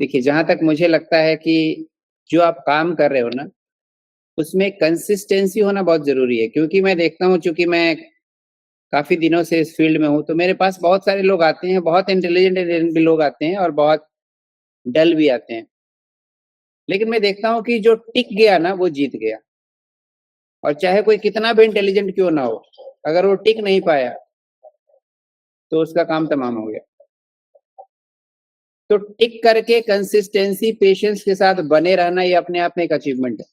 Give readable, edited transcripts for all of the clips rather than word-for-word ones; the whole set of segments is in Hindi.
देखिए, जहाँ तक मुझे लगता है कि जो आप काम कर रहे हो ना, उसमें कंसिस्टेंसी होना बहुत ज़रूरी है, क्योंकि मैं देखता हूँ, चूँकि मैं काफ़ी दिनों से इस फ़ील्ड में हूँ, तो मेरे पास बहुत सारे लोग आते हैं, बहुत इंटेलिजेंट भी लोग आते हैं और बहुत डल भी आते हैं। लेकिन मैं देखता हूँ कि जो टिक गया ना, वो जीत गया। और चाहे कोई कितना भी इंटेलिजेंट क्यों ना हो, अगर वो टिक नहीं पाया, तो उसका काम तमाम हो गया। तो टिक करके कंसिस्टेंसी, पेशेंस के साथ बने रहना, ये अपने आप में एक अचीवमेंट है।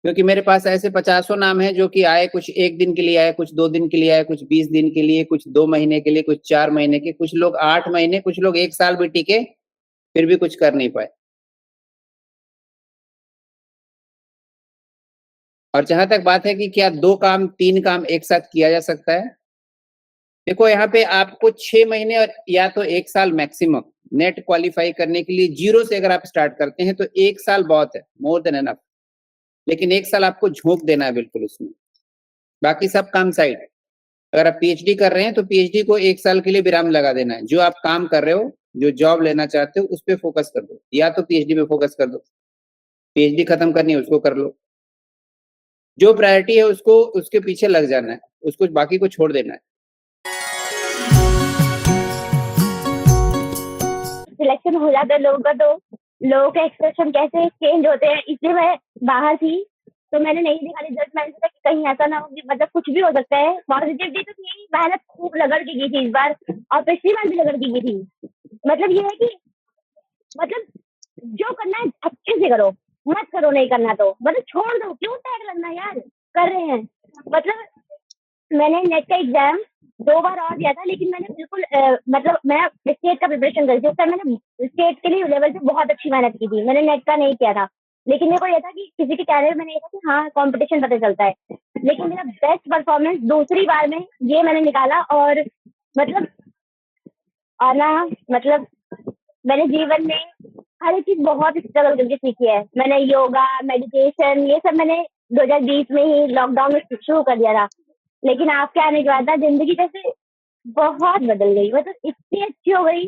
क्योंकि मेरे पास ऐसे पचासों नाम हैं जो कि आए, कुछ 1 दिन के लिए आए, कुछ 2 दिन के लिए आए, कुछ 20 दिन के लिए, कुछ 2 महीने के लिए, कुछ 4 महीने के, कुछ लोग 8 महीने, कुछ लोग 1 साल भी टिके, फिर भी कुछ कर नहीं पाए। और जहाँ तक बात है कि क्या 2 काम, 3 काम एक साथ किया जा सकता है? देखो, यहाँ पे आपको 6 महीने और या तो 1 साल मैक्सिमम नेट क्वालीफाई करने के लिए, ज़ीरो से अगर आप स्टार्ट करते हैं, तो 1 साल बहुत है, मोर देन इनफ। लेकिन 1 साल आपको झोंक देना है बिल्कुल उसमें, बाकी सब काम साइड। अगर आप पीएचडी कर रहे हैं, तो पीएचडी को 1 साल के लिए विराम लगा देना है। जो आप काम कर रहे हो, जो जॉब लेना चाहते हो, उस पे फ़ोकस कर दो, या तो पीएचडी पे फ़ोकस कर दो। पीएचडी खत्म करनी है, उसको कर लो। जो प्रायोरिटी है उसको, उसके पीछे लग जाना है, उसको, बाकी को छोड़ देना है। सिलेक्शन हो जाता है लोगों का, तो लोगों के एक्सप्रेशन कैसे चेंज होते हैं, इसलिए मैं बाहर थी, तो मैंने नहीं देखा रिजल्ट। मैंने सोचा कि कहीं ऐसा ना हो कि मतलब कुछ भी हो सकता है। पॉजिटिविटी तो थी, मेहनत खूब लगड़ के की थी इस बार, और पिछली बार भी लगड़ के की थी। मतलब ये है कि मतलब जो करना है अच्छे से करो, मत करो नहीं करना तो मतलब छोड़ दो, क्यों टैग लगना यार, कर रहे हैं। मतलब मैंने नेट का एग्जाम 2 बार और दिया था, लेकिन मैंने बिल्कुल मतलब मैं स्टेट का प्रिपरेशन कर रही थी, उस टाइम मैंने स्टेट के लिए लेवल पे बहुत अच्छी मेहनत की थी, मैंने नेट का नहीं किया था। लेकिन मेरे को ये था कि किसी के कहने में मैंने ये था कि हाँ कंपटीशन पता चलता है। लेकिन मेरा बेस्ट परफॉर्मेंस दूसरी बार में ये मैंने निकाला, और मतलब आना मतलब मैंने जीवन में हर एक चीज बहुत स्ट्रगल करके सीखी है। मैंने योगा, मेडिटेशन, ये सब मैंने 2020 में ही लॉकडाउन में शुरू कर दिया था। लेकिन आपके आने के बाद ना जिंदगी जैसे बहुत बदल गई, मतलब इतनी अच्छी हो गई।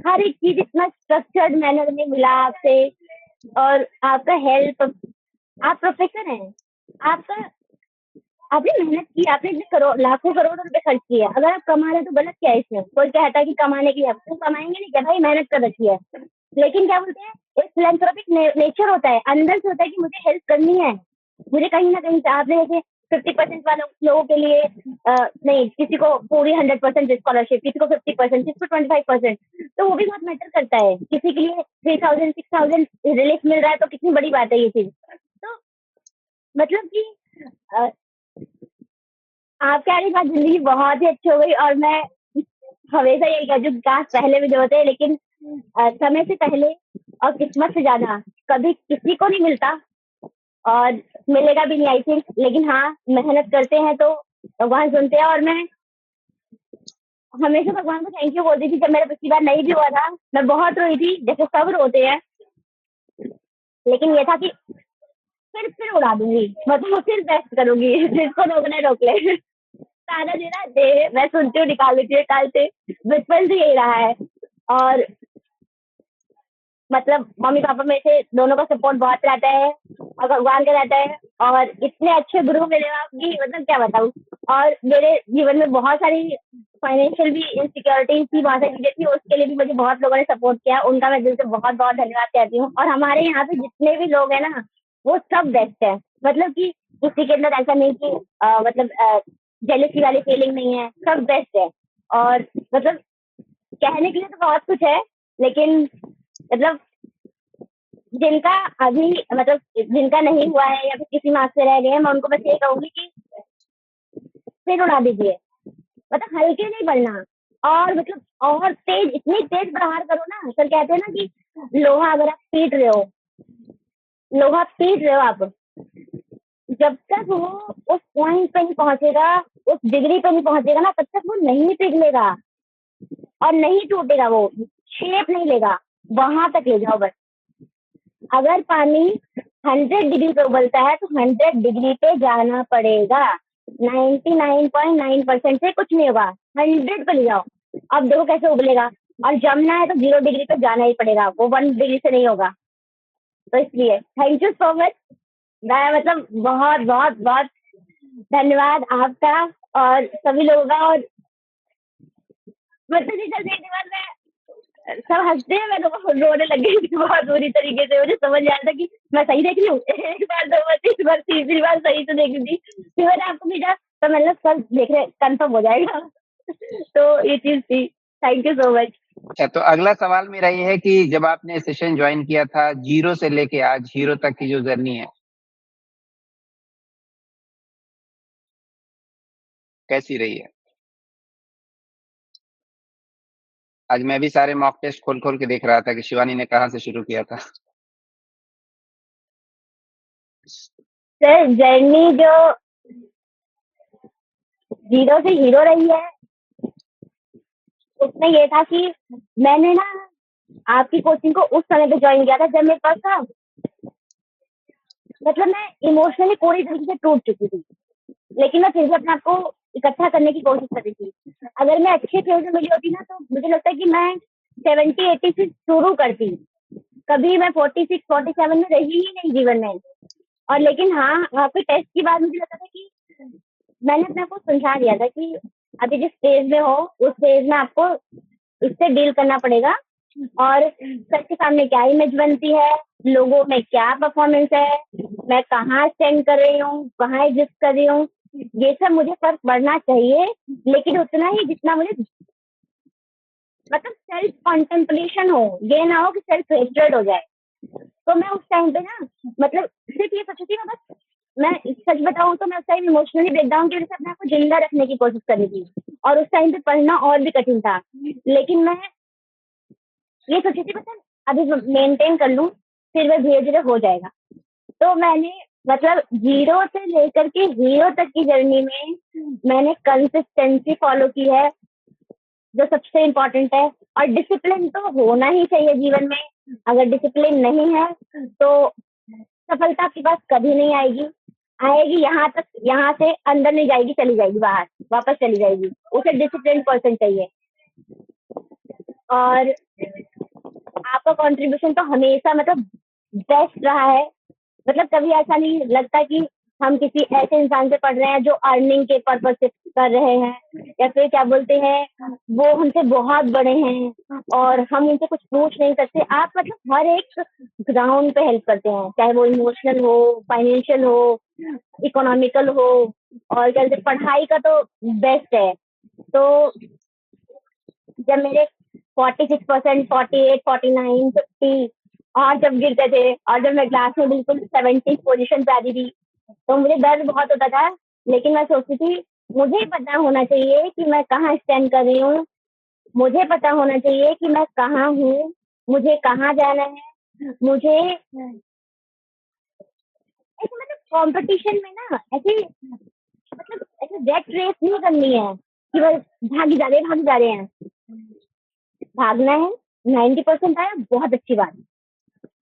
हर एक चीज इतना स्ट्रक्चर्ड मैनर में मिला आपसे, और आपका हेल्प, आप प्रोफेसर हैं, आपका, आपने मेहनत की, आपने इतने करोड़ लाखों करोड़ रुपए खर्च किए। अगर आप कमा रहे हैं तो गलत क्या है इसमें? कोई कहता है कि कमाने के लिए, आप तो कमाएंगे नहीं क्या भाई, मेहनत कर रखी है। लेकिन क्या बोलते हैं, एक फिलेंथ्रोपिक नेचर होता है, अंदर से होता है कि मुझे हेल्प करनी है, मुझे कहीं ना कहीं से। आपने जैसे 50% वालों लोगों के लिए नहीं, किसी को पूरी 100% स्कॉलरशिप, किसी को 50%, किसी को 25%, तो वो भी बहुत मैटर करता है। किसी के लिए 3000 6000 रिलीफ मिल रहा है, तो कितनी बड़ी बात है ये चीज। तो मतलब कि अ, आपके आने के बाद जिंदगी बहुत ही अच्छी हो गई। और मैं हमेशा यही कहती हूँ, काश पहले भी जो होते हैं, लेकिन समय से पहले और किस्मत से ज्यादा कभी किसी को नहीं मिलता, और मिलेगा भी नहीं आई थिंक। लेकिन हाँ, मेहनत करते हैं तो भगवान सुनते हैं। और मैं हमेशा भगवान को थैंक यू बोलती थी। जब मेरा पिछली बार नहीं भी हुआ था, मैं बहुत रोई थी, जैसे सब रोते हैं। लेकिन ये था कि फिर उड़ा दूंगी, मतलब फिर बेस्ट करूंगी, जिसको रोकना है रोक ले। ताना देना दे, मैं सुनती हूँ, निकाल लेती हूँ काल से, बचपन से यही रहा है। और मतलब मम्मी पापा में से दोनों का सपोर्ट बहुत रहता है, और भगवान का रहता है, और इतने अच्छे गुरु मिले आपकी, मतलब क्या बताऊँ। और मेरे जीवन में बहुत सारी फाइनेंशियल भी इनसिक्योरिटीज थी, बहुत सारी चीजें थी, उसके लिए भी मुझे बहुत लोगों ने सपोर्ट किया, उनका मैं दिल से बहुत बहुत धन्यवाद कहती हूँ। और हमारे यहाँ पे जितने भी लोग हैं ना, वो सब बेस्ट है। मतलब कि किसी के अंदर ऐसा नहीं कि मतलब जेलसी वाली फीलिंग नहीं है, सब बेस्ट है। और मतलब कहने के लिए तो बहुत कुछ है, लेकिन मतलब जिनका अभी मतलब जिनका नहीं हुआ है या फिर किसी मार्क्स से रह गए हैं, मैं उनको बस ये कहूंगी कि सिर उड़ा दीजिए, मतलब हल्के नहीं बढ़ना, और मतलब और तेज, इतनी तेज प्रहार करो ना। सर कहते हैं ना कि लोहा अगर आप पीट रहे हो, लोहा पीट रहे हो आप, जब तक वो उस पॉइंट पे नहीं पहुंचेगा, उस डिग्री पे नहीं पहुंचेगा ना, तब तक वो नहीं पिघलेगा और नहीं टूटेगा, वो शेप नहीं लेगा। वहां तक ले जाओ बस। अगर पानी 100 डिग्री पे उबलता है, तो 100 डिग्री पे जाना पड़ेगा। 99.9% से कुछ नहीं होगा, 100 पे ले जाओ। अब देखो कैसे उबलेगा। और जमना है तो 0 डिग्री पे जाना ही पड़ेगा, वो 1 डिग्री से नहीं होगा। तो इसलिए थैंक यू सो मच। मैं मतलब बहुत बहुत बहुत धन्यवाद आपका और सभी लोगों का। और मतलब रिजल्ट देखने के बाद मैं सब हंसते हैं, मैं रोने लग गई थी बहुत बुरी तरीके से। मुझे समझ आया था कि मैं सही देख रही हूँ। एक बार, 2 बार, 3 बार, तीसरी बार सही से देख रही थी। फिर मैंने आपको भेजा तो मतलब सब देख रहे कंफर्म हो जाएगा। तो ये चीज थी। Thank you so much. अच्छा, तो अगला सवाल मेरा ये है कि जब आपने सेशन ज्वाइन किया था, 0 से लेके आज हीरो तक की जो जर्नी है, कैसी रही है? आज मैं भी सारे मॉक टेस्ट खोल खोल के देख रहा था कि शिवानी ने कहाँ से शुरू किया था। सर जर्नी जो 0 से हीरो रही है, उसमें ये था कि मैंने ना आपकी कोचिंग को उस समय पे ज्वाइन किया था जब मेरे पास था, मतलब मैं इमोशनली पूरी तरीके से टूट चुकी थी। लेकिन मैं फिर भी अपने आप को इकट्ठा करने की कोशिश कर रही थी। अगर मैं अच्छे फेज में मिली होती ना, तो मुझे लगता है कि मैं 70-80 से शुरू करती। कभी मैं 46-47 में रही ही नहीं जीवन में। और लेकिन हाँ, आपके टेस्ट के बाद मुझे लगा था कि मैंने अपने आप को समझा दिया था कि अभी जिस स्टेज में हो, उस स्टेज में आपको इससे डील करना पड़ेगा। और सर के सामने क्या इमेज बनती है, लोगों में क्या परफॉर्मेंस है, मैं कहाँ स्टैंड कर रही हूँ, कहाँ एग्जिस्ट कर रही हूँ, ये सब मुझे फर्क पड़ना चाहिए। लेकिन उतना ही जितना मुझे मतलब सेल्फ कॉन्टेम्पलेशन हो, ये ना हो कि सेल्फ हेट्रेड हो जाए। तो मैं उस टाइम पे ना मतलब सिर्फ ये सोची थी, मैं सच बताऊं तो मैं उस टाइम इमोशनली ब्रेकडाउन की वजह से अपने आप को जिंदा रखने की कोशिश कर रही थी। और उस टाइम पे पढ़ना और भी कठिन था। लेकिन मैं ये सोची थी मतलब अभी मेंटेन कर लूं, फिर वह धीरे धीरे हो जाएगा। तो मैंने मतलब 0 से लेकर के हीरो तक की जर्नी में मैंने कंसिस्टेंसी फॉलो की है, जो सबसे इम्पोर्टेंट है। और डिसिप्लिन तो होना ही चाहिए जीवन में। अगर डिसिप्लिन नहीं है तो सफलता आपके पास कभी नहीं आएगी। आएगी यहाँ तक, यहाँ से अंदर नहीं जाएगी, चली जाएगी बाहर, वापस चली जाएगी। उसे डिसिप्लिन पर्सन चाहिए। और आपका कंट्रीब्यूशन तो हमेशा मतलब बेस्ट रहा है। मतलब कभी ऐसा नहीं लगता कि हम किसी ऐसे इंसान से पढ़ रहे हैं जो अर्निंग के पर्पज से कर रहे हैं, या फिर क्या बोलते हैं वो हमसे बहुत बड़े हैं और हम उनसे कुछ पूछ नहीं सकते। आप मतलब हर एक ग्राउंड पे हेल्प करते हैं, चाहे वो इमोशनल हो, फाइनेंशियल हो, इकोनॉमिकल हो। और क्या बोलते पढ़ाई का तो बेस्ट है। तो जब मेरे 46%, 48, 49, 50 और जब गिरते थे, और जब मैं क्लास में बिल्कुल 70 पोजीशन पे आती थी, तो मुझे दर्द बहुत होता था। लेकिन मैं सोचती थी मुझे पता होना चाहिए कि मैं कहाँ स्टैंड कर रही हूँ, मुझे पता होना चाहिए कि मैं कहाँ हूँ, मुझे कहाँ जाना है। मुझे ऐसे मतलब कंपटीशन में ना ऐसे मतलब ऐसे रेट रेस नहीं करनी है कि बस भाग जा रहे हैं। भागना है। 90% आया, बहुत अच्छी बात।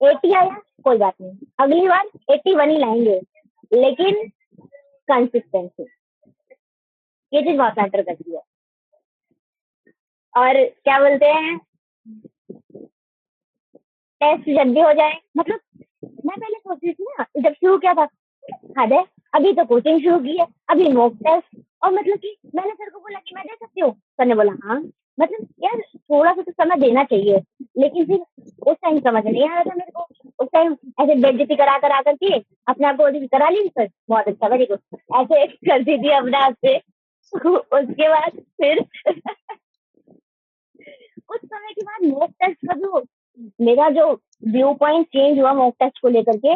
80 आया, कोई बात नहीं, अगली बार 81 ही लाएंगे। लेकिन कंसिस्टेंसी, ये चीज बहुत मैटर करती है। और क्या बोलते हैं, टेस्ट जब भी हो जाए, मतलब मैं पहले सोच रही थी ना जब शुरू किया था, हद है, अभी तो कोचिंग शुरू की है, अभी मॉक टेस्ट। और मतलब कि मैंने सर को बोला कि मैं दे सकती हूँ, सर ने बोला हाँ। मतलब यार थोड़ा सा तो समय देना चाहिए। लेकिन फिर उस टाइम समझ नहीं आ रहा था मेरे को। उस टाइम ऐसे बेइज्जती करा करके अपने आप को करा ली सर, बहुत अच्छा, वेरी गुड, ऐसे करती थी अपने आप से। उसके बाद फिर कुछ समय के बाद मॉक टेस्ट का जो मेरा जो व्यू पॉइंट चेंज हुआ मॉक टेस्ट को लेकर के,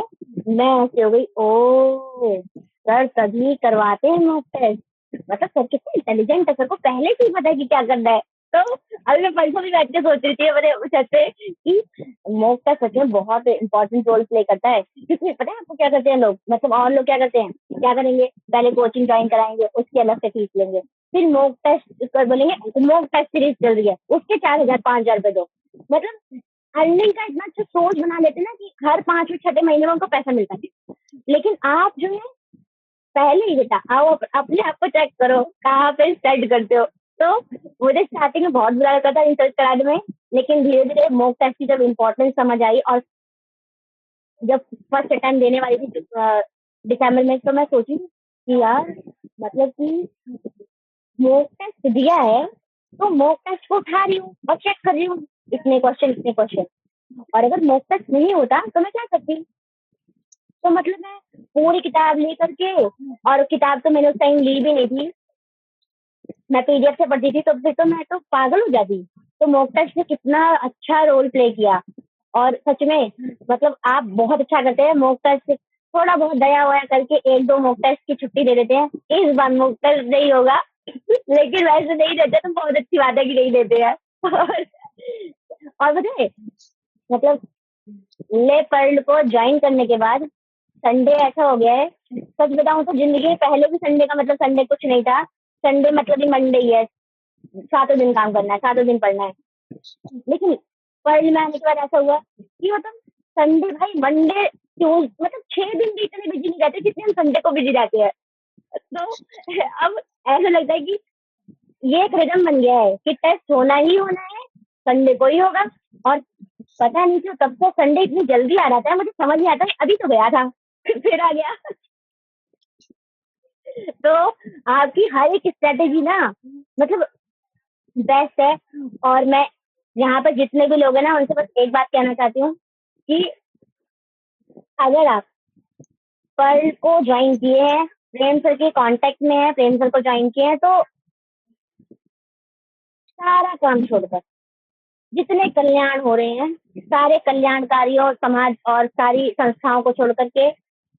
मैं ऐसे हो गई, ओ सर तभी करवाते हैं मॉक टेस्ट। मतलब सर कितने इंटेलिजेंट है, सर को पहले से ही पता है कि क्या करना है। तो अभी मैं परसों भी बैठ के सोच रही थी मैंने उस से कि मॉक टेस्ट सच में बहुत इंपॉर्टेंट रोल प्ले करता है। क्योंकि पता है आपको क्या करते हैं लोग, मतलब और लोग क्या करते हैं, क्या करेंगे, पहले कोचिंग ज्वाइन कराएंगे, उसकी अलग से फीस लेंगे, फिर मॉक टेस्ट कर बोलेंगे मॉक टेस्ट सीरीज चल रही है, उसके 4,000 5,000 रुपए दो। मतलब अर्निंग का इतना अच्छा सोच बना लेते ना कि हर 5वें 6ठे महीने में उनको पैसा मिलता है। लेकिन आप जो है पहले ही बेटा आओ अपने आप को चेक करो कहाँ पे स्टार्ट करते हो। तो मुझे स्टार्टिंग में बहुत बुरा लगता था इंसल्ट कराने में, लेकिन धीरे-धीरे मॉक टेस्ट की जब इम्पोर्टेंस समझ आई और जब फर्स्ट अटेम्प्ट देने वाली थी दिसंबर में, तो मैं सोची कि यार मतलब कि मॉक टेस्ट दिया है, तो मॉक टेस्ट को उठा रही हूँ और चेक कर रही हूँ, इतने क्वेश्चन और अगर मॉक टेस्ट नहीं होता तो मैं क्या करती? तो मतलब मैं पूरी किताब लेकर के, और किताब तो मैंने उस टाइम ली भी नहीं थी, मैं पीडीएफ से पढ़ती थी, तो फिर तो मैं तो पागल हो जाती। तो मॉक टेस्ट ने कितना अच्छा रोल प्ले किया, और सच में मतलब आप बहुत अच्छा करते हैं मॉक टेस्ट। थोड़ा बहुत दया वया करके एक दो मॉक टेस्ट की छुट्टी दे देते हैं, इस बार मॉक टेस्ट नहीं होगा लेकिन वैसे नहीं देते तो बहुत अच्छी बात है कि नहीं देते हैं और बताए मतलब ले पर्ल को ज्वाइन करने के बाद संडे ऐसा हो गया है, सच बताऊं तो जिंदगी में पहले भी संडे का मतलब संडे कुछ नहीं था। संडे मतलब ही मंडे ही है, 7 दिन काम करना है, 7 दिन पढ़ना है। लेकिन पर्ल में आने के बाद ऐसा हुआ कि मतलब संडे भाई मंडे ट्यूज मतलब 6 दिन भी इतने बिजी नहीं रहते जितने हम संडे को बिजी रहते हैं। तो अब ऐसा लगता है कि ये एक रिदम बन गया है कि टेस्ट होना ही होना है, संडे को ही होगा। और पता नहीं क्यों तब से संडे इतनी जल्दी आ रहा था, मुझे समझ नहीं आता अभी तो गया था फिर आ गया तो आपकी हर एक स्ट्रेटेजी ना मतलब बेस्ट है। और मैं यहाँ पर जितने भी लोग हैं ना उनसे बस एक बात कहना चाहती हूँ कि अगर आप पर्ल को ज्वाइन किए हैं, प्रेम सर के कांटेक्ट में है, प्रेम सर को ज्वाइन किए हैं, तो सारा काम छोड़कर जितने कल्याण हो रहे हैं सारे कल्याणकारियों समाज और सारी संस्थाओं को छोड़ करके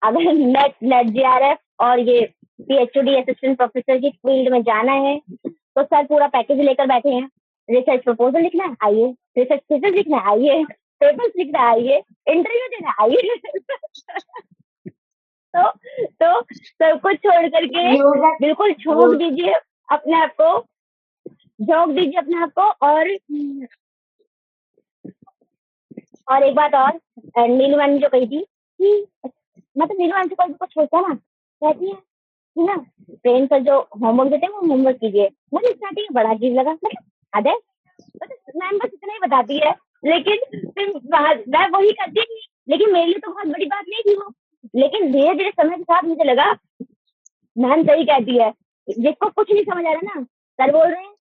अगर नेट जीआरएफ और ये पीएचडी असिस्टेंट प्रोफेसर की फील्ड में जाना है तो सर पूरा पैकेज लेकर बैठे हैं। रिसर्च प्रपोजल लिखना है आइए, रिसर्च थीसिस लिखना है आइए, पेपर्स लिखना है आइए, इंटरव्यू देना है आइए तो सब कुछ छोड़ करके बिल्कुल झोंक दीजिए अपने आप को, झोंक दीजिए अपने आप को। और एक बात और, नीलू ने जो कही थी कि मतलब नीलू से कोई कुछ होता ना कहती है कि ना ट्रेन पर जो होमवर्क देते हैं वो होमवर्क कीजिए। मुझे स्टार्टिंग में बड़ा अजीब लगा, अरे मैम बस इतना ही बताती है, लेकिन फिर मैं वही करती थी, लेकिन मेरे लिए तो बहुत बड़ी बात नहीं थी वो। लेकिन धीरे धीरे समय के साथ मुझे लगा मैम सही कहती है, जिसको कुछ नहीं समझ आ रहा ना सर बोल रहे हैं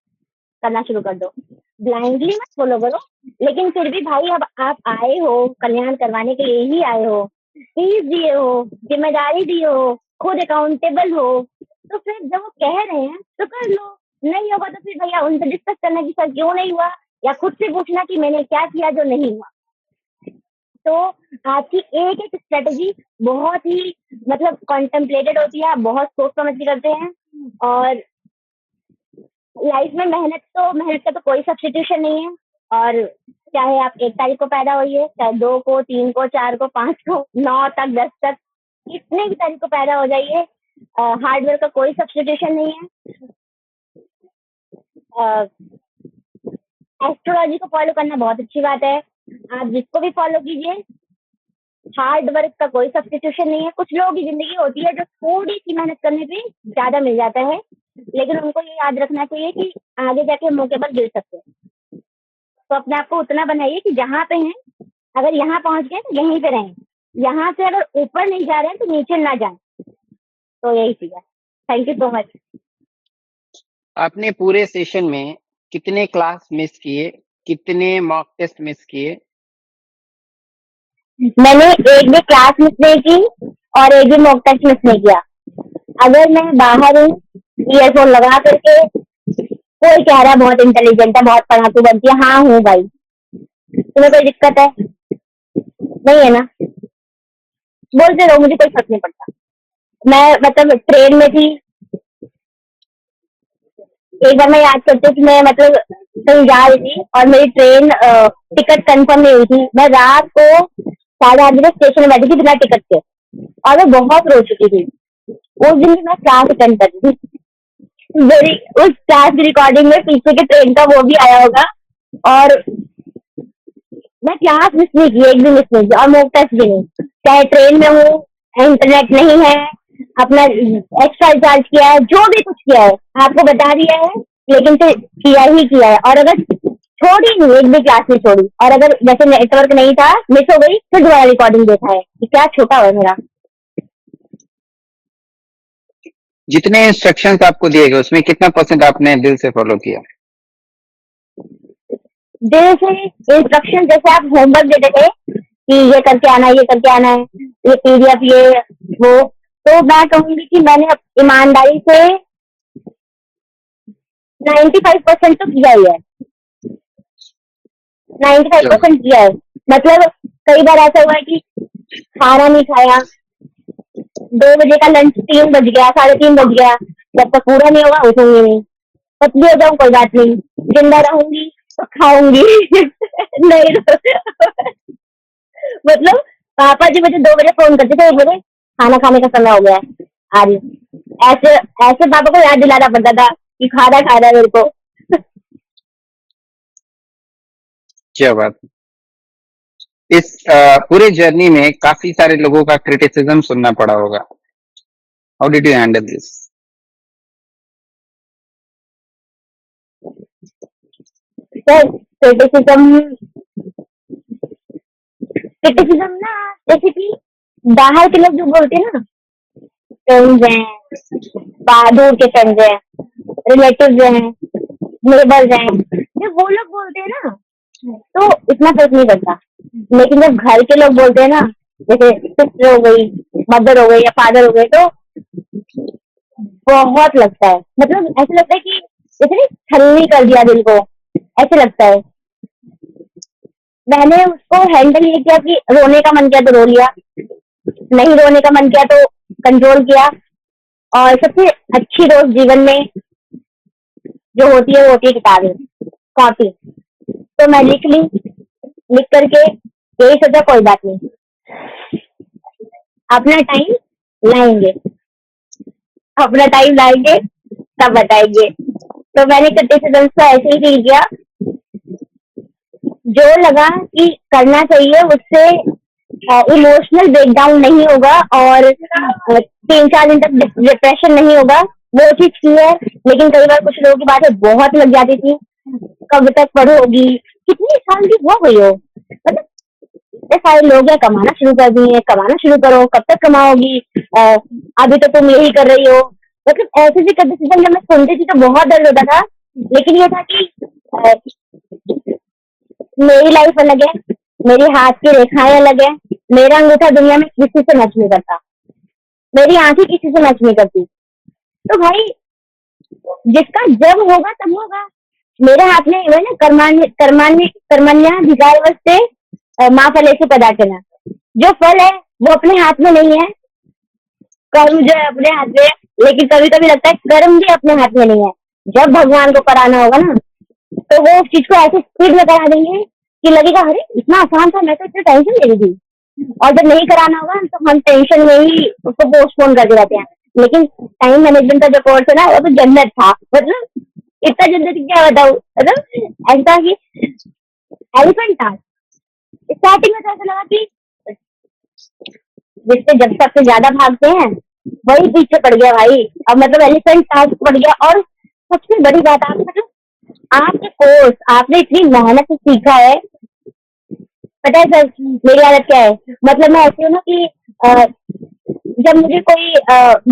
करना शुरू कर दो, ब्लाइंडली मत फॉलो करो। लेकिन फिर भी भाई अब आप आए हो कल्याण करवाने के लिए ही आए हो, फीस दिए हो, जिम्मेदारी दी हो, खुद अकाउंटेबल हो, तो फिर जब वो कह रहे हैं तो कर लो, नहीं होगा तो फिर भैया उनसे डिस्कस करना कि सर क्यों नहीं हुआ, या खुद से पूछना कि मैंने क्या किया जो नहीं हुआ। तो आपकी एक एक स्ट्रेटेजी बहुत ही मतलब कॉन्टेम्पलेटेड होती है, बहुत सोच समझ के करते हैं। और लाइफ में मेहनत का तो कोई सब्स्टिट्यूशन नहीं है। और चाहे आप 1 तारीख को पैदा होइए, चाहे 2 को, 3 को, 4 को, 5 को, 9 तक, 10 तक, कितने भी तारीख को पैदा हो जाइए, हार्डवर्क का कोई सब्स्टिट्यूशन नहीं है। एस्ट्रोलॉजी को फॉलो करना बहुत अच्छी बात है, आप जिसको भी फॉलो कीजिए, हार्ड वर्क का कोई सब्स्टिट्यूशन नहीं है। कुछ लोगों की जिंदगी होती है जो थोड़ी सी मेहनत करने पे ज्यादा मिल जाता है, लेकिन उनको ये याद रखना चाहिए कि आगे जाके मौके पर गिर सकते हैं। तो अपने आप को उतना बनाइए कि जहाँ पे हैं, अगर यहाँ पहुंच गए तो यहीं पे रहें, यहाँ से अगर ऊपर नहीं जा रहे हैं तो नीचे ना जाएं। तो यही चीज है। Thank you so much. आपने पूरे सेशन में कितने क्लास मिस किए, कितने मॉक टेस्ट मिस किए? मैंने एक भी क्लास मिस नहीं की और एक भी मॉक टेस्ट मिस नहीं किया। अगर मैं बाहर हूँ ईयरफोन लगा करके, कोई कह रहा है बहुत इंटेलिजेंट है, बहुत पढ़ाकू बनती है, हाँ हूँ भाई, तुम्हें कोई दिक्कत है? नहीं है ना, बोलते रहो, मुझे कोई फर्क नहीं पड़ता। मैं मतलब ट्रेन में थी, एक बार मैं याद करती हूँ कि मैं मतलब कहीं जा रही थी और मेरी ट्रेन टिकट कंफर्म नहीं हुई थी। मैं रात को 8:30 बजे स्टेशन में बैठी थी बिना टिकट के, और मैं बहुत रो चुकी थी। उस दिन मैं क्लास अटेंड कर रही थी, मेरी उस क्लास की रिकॉर्डिंग में पीछे के ट्रेन का वो भी आया होगा, और मैं क्लास मिस नहीं की, एक भी मिस नहीं की, और मॉक टेस्ट भी नहीं। चाहे ट्रेन में हूँ, इंटरनेट नहीं है, अपना एक्स्ट्रा रिचार्ज किया है, जो भी कुछ किया है आपको बता दिया है, लेकिन फिर किया ही किया है। और अगर छोड़ी नहीं, एक भी क्लास में छोड़ी, और अगर जैसे नेटवर्क नहीं था, मिस हो गई, फिर दोबारा रिकॉर्डिंग देखा है कि क्या छोटा हुआ मेरा। जितने इंस्ट्रक्शंस आपको दिए गए उसमें कितना परसेंट आपने दिल से फॉलो किया? दिल से इंस्ट्रक्शन, जैसे आप होमवर्क देते थे कि ये करके आना है, ये करके आना है, ये पीडीएफ, ये वो, तो मैं कहूंगी कि मैंने ईमानदारी से 95% तो किया ही है। 95% किया है। मतलब कई बार ऐसा हुआ है कि खाना नहीं खाया, 2 बजे का लंच 3 बज गया, 3:30 बज गया, जब तक पूरा नहीं होगा उठूंगी नहीं। पतली हो जाऊं कोई बात नहीं, जिंदा रहूंगी तो खाऊंगी। नहीं मतलब पापा जी मुझे 2 बजे फोन करते थे, 1 बजे खाना खाने का समय हो गया है, आ रही हूँ। ऐसे ऐसे पापा को याद दिलाना पड़ता था कि खाना है मेरे को। क्या बात है। इस पूरे जर्नी में काफी सारे लोगों का क्रिटिसिज्म सुनना पड़ा होगा। How did you handle this? Sir criticism, criticism ना, जैसे कि बाहर के लोग जो बोलते हैं ना, फ्रेंड्स हैं, दूर के फ्रेंड्स हैं, रिलेटिव्स हैं, नेबर्स हैं, जब वो लोग बोलते हैं ना तो इतना फर्क नहीं पड़ता। लेकिन जब घर के लोग बोलते हैं ना, जैसे सिस्टर हो गई, मदर हो गई या फादर हो गए, तो बहुत लगता है। मतलब ऐसा लगता है कि जैसे नहीं छलनी कर दिया दिल को, ऐसे लगता है। मैंने उसको हैंडल ये किया कि रोने का मन किया तो रो लिया, नहीं रोने का मन किया तो कंट्रोल किया। और सबसे अच्छी दोस्त जीवन में जो होती है वो होती है किताबें, कॉपी। तो मैं लिख ली, लिख करके यही सोचा कोई बात नहीं, अपना टाइम लाएंगे, अपना टाइम लाएंगे तब बताएंगे। तो मैंने क्रिटिसिज्म को ऐसे ही डील किया, जो लगा कि करना चाहिए उससे इमोशनल ब्रेकडाउन नहीं होगा और 3-4 दिन तक डिप्रेशन नहीं होगा, वो चीज की है। लेकिन कई बार कुछ लोगों की बातें बहुत लग जाती थी, कब तक पढ़ोगी, कितने साल की हो गई हो, मतलब इतने सारे लोग हैं, कमाना शुरू कर दिए, कमाना शुरू करो, कब तक कमाओगी, अभी तो तुम यही कर रही हो। मतलब ऐसे भी क्रिटिसिज्म जब मैं सुनती थी तो बहुत दर्द होता था। लेकिन ये था कि अ, मेरी लाइफ अलग है, मेरी हाथ की रेखाएं अलग है, मेरा अंगूठा दुनिया में किसी से मैच नहीं करता, मेरी आंखें किसी से मैच नहीं करती। तो भाई जिसका जब होगा तब होगा। मेरे हाथ में है ना, कर्मान्य अधिकार माँ फले से पता चला, जो फल है वो अपने हाथ में नहीं है, कर्म जो है अपने हाथ में है। लेकिन कभी कभी लगता है कर्म भी अपने हाथ में नहीं है। जब भगवान को कराना होगा ना, तो वो उस चीज को ऐसे स्पीड में करा देंगे कि लगेगा अरे इतना आसान था, मैं तो इतनी टेंशन ले रही थी। और जब नहीं कराना होगा तो हम टेंशन में ही उसको पोस्टपोन करते रहते हैं। लेकिन टाइम मैनेजमेंट का जो कोर्स है ना, वो तो जन्नत था। मतलब इतना जन्नत क्या बताऊं, मतलब ऐसा कि एलिफेंट था। स्टार्टिंग में तो ऐसा लगा कि जिससे जब सबसे ज्यादा भागते हैं वही पीछे पड़ गया भाई। अब मतलब एलिफेंट टास्क पड़ गया। और सबसे बड़ी बात, आप मतलब आपके कोर्स आपने इतनी मेहनत से सीखा है। पता है सर मेरी आदत क्या है, मतलब मैं ऐसी हूँ ना कि जब मुझे कोई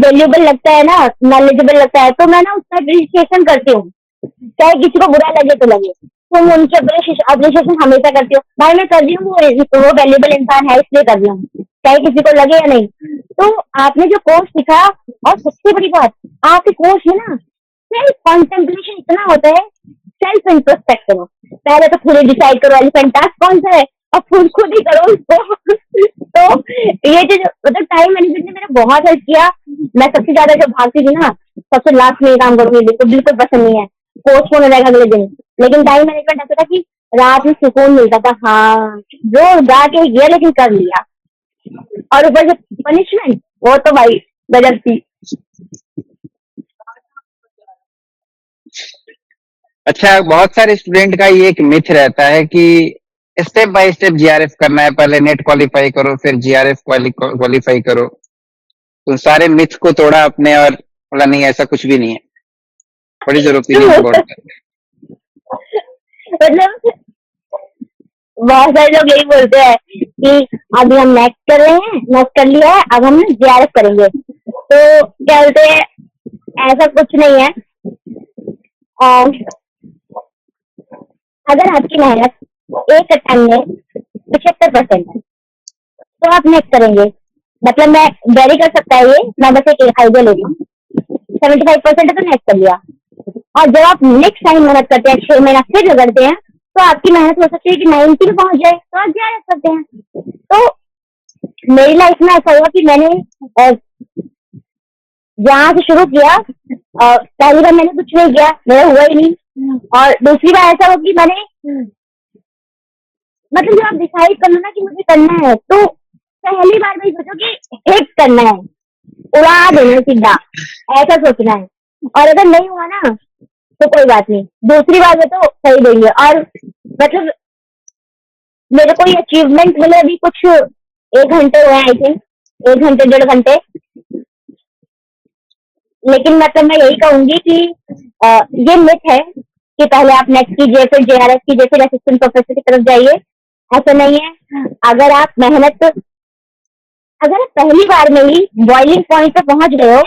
वैल्यूबल लगता है ना, नॉलेजेबल लगता है, तो मैं ना उसका अप्रिशिएशन करती हूँ, चाहे किसी को बुरा लगे तो लगे। तो मैं उनकी अप्रिशिएशन हमेशा करती हूँ। भाई मैं कर रही हूँ, वो वैल्यूबल इंसान है इसलिए कर रही हूँ, चाहे किसी को लगे या नहीं। तो आपने जो कोर्स सीखा, और सबसे बड़ी बात, आपके कोर्स में ना सेल्फ कॉन्टेम्पलेशन इतना होता है, सेल्फ इंट्रोस्पेक्शन। पहले तो खुद ही डिसाइड करो एलिफेंट टास्क कौन सा है, और खुद ही करो उसको। तो ये चीज मतलब टाइम मैनेजमेंट ने मेरा बहुत हेल्प किया। मैं सबसे ज्यादा जो भागती थी ना, सबसे लास्ट में ये काम करूंगी, बिल्कुल बिल्कुल पसंद नहीं है, पोस्टपोन हो जाएगा अगले दिन। लेकिन टाइम मैनेजमेंट ऐसा था कि रात में सुकून मिलता था, हाँ जोरदार के गया लेकिन कर लिया। और ऊपर से पनिशमेंट, वो तो भाई गजब थी। अच्छा, बहुत सारे स्टूडेंट का ये एक मिथ रहता है कि स्टेप बाय स्टेप जीआरएफ करना है, पहले नेट क्वालिफाई करो फिर जीआरएफ क्वालिफाई करो। तो सारे मिथ को तोड़ा आपने और बोला नहीं ऐसा कुछ भी नहीं है। What is your opinion about that? मतलब बहुत सारे लोग यही बोलते हैं कि अभी हम नेक्स्ट कर रहे हैं, नेक्स्ट कर लिया है, अब हम जीआरएफ करेंगे। तो क्या बोलते हैं, ऐसा कुछ नहीं है। अगर आपकी मेहनत एक टाइम में 75% है तो आप नेक्स्ट करेंगे। मतलब मैं वेरी कर सकता है ये, मैं बस एक आइडिया ले रही हूँ। 75% है तो नेक्स्ट कर लिया। और जब आप नेक्स्ट टाइम मेहनत करते हैं, 6 महीना फिर रगड़ते हैं, तो आपकी मेहनत हो सकती है कि 90 पे पहुंच जाए, तो आप जीआरएफ करते हैं। तो मेरी लाइफ में ऐसा हुआ कि मैंने जहाँ से शुरू किया, पहली बार मैंने कुछ नहीं किया, मेरा हुआ ही नहीं। और दूसरी बार ऐसा हुआ कि मैंने, मतलब जब आप डिसाइड कर लो ना कि मुझे करना है, तो पहली बार में ही सोचो कि हिट करना है, उड़ा देना सीधा, ऐसा सोचना है। और अगर नहीं हुआ ना तो कोई बात नहीं, दूसरी बार में तो सही देंगे। और मतलब मेरे को ये अचीवमेंट मिले अभी कुछ 1 घंटे हुए, आई थिंक 1 घंटे 1.5 घंटे। लेकिन मतलब मैं यही कहूंगी कि ये मिथ है कि पहले आप नेक्स्ट कीजिए, फिर जेआरएफ कीजिए, फिर असिस्टेंट प्रोफेसर की तरफ जाइए। ऐसा नहीं है। अगर आप पहली बार में ही बॉइलिंग पॉइंट पे पहुंच गए हो,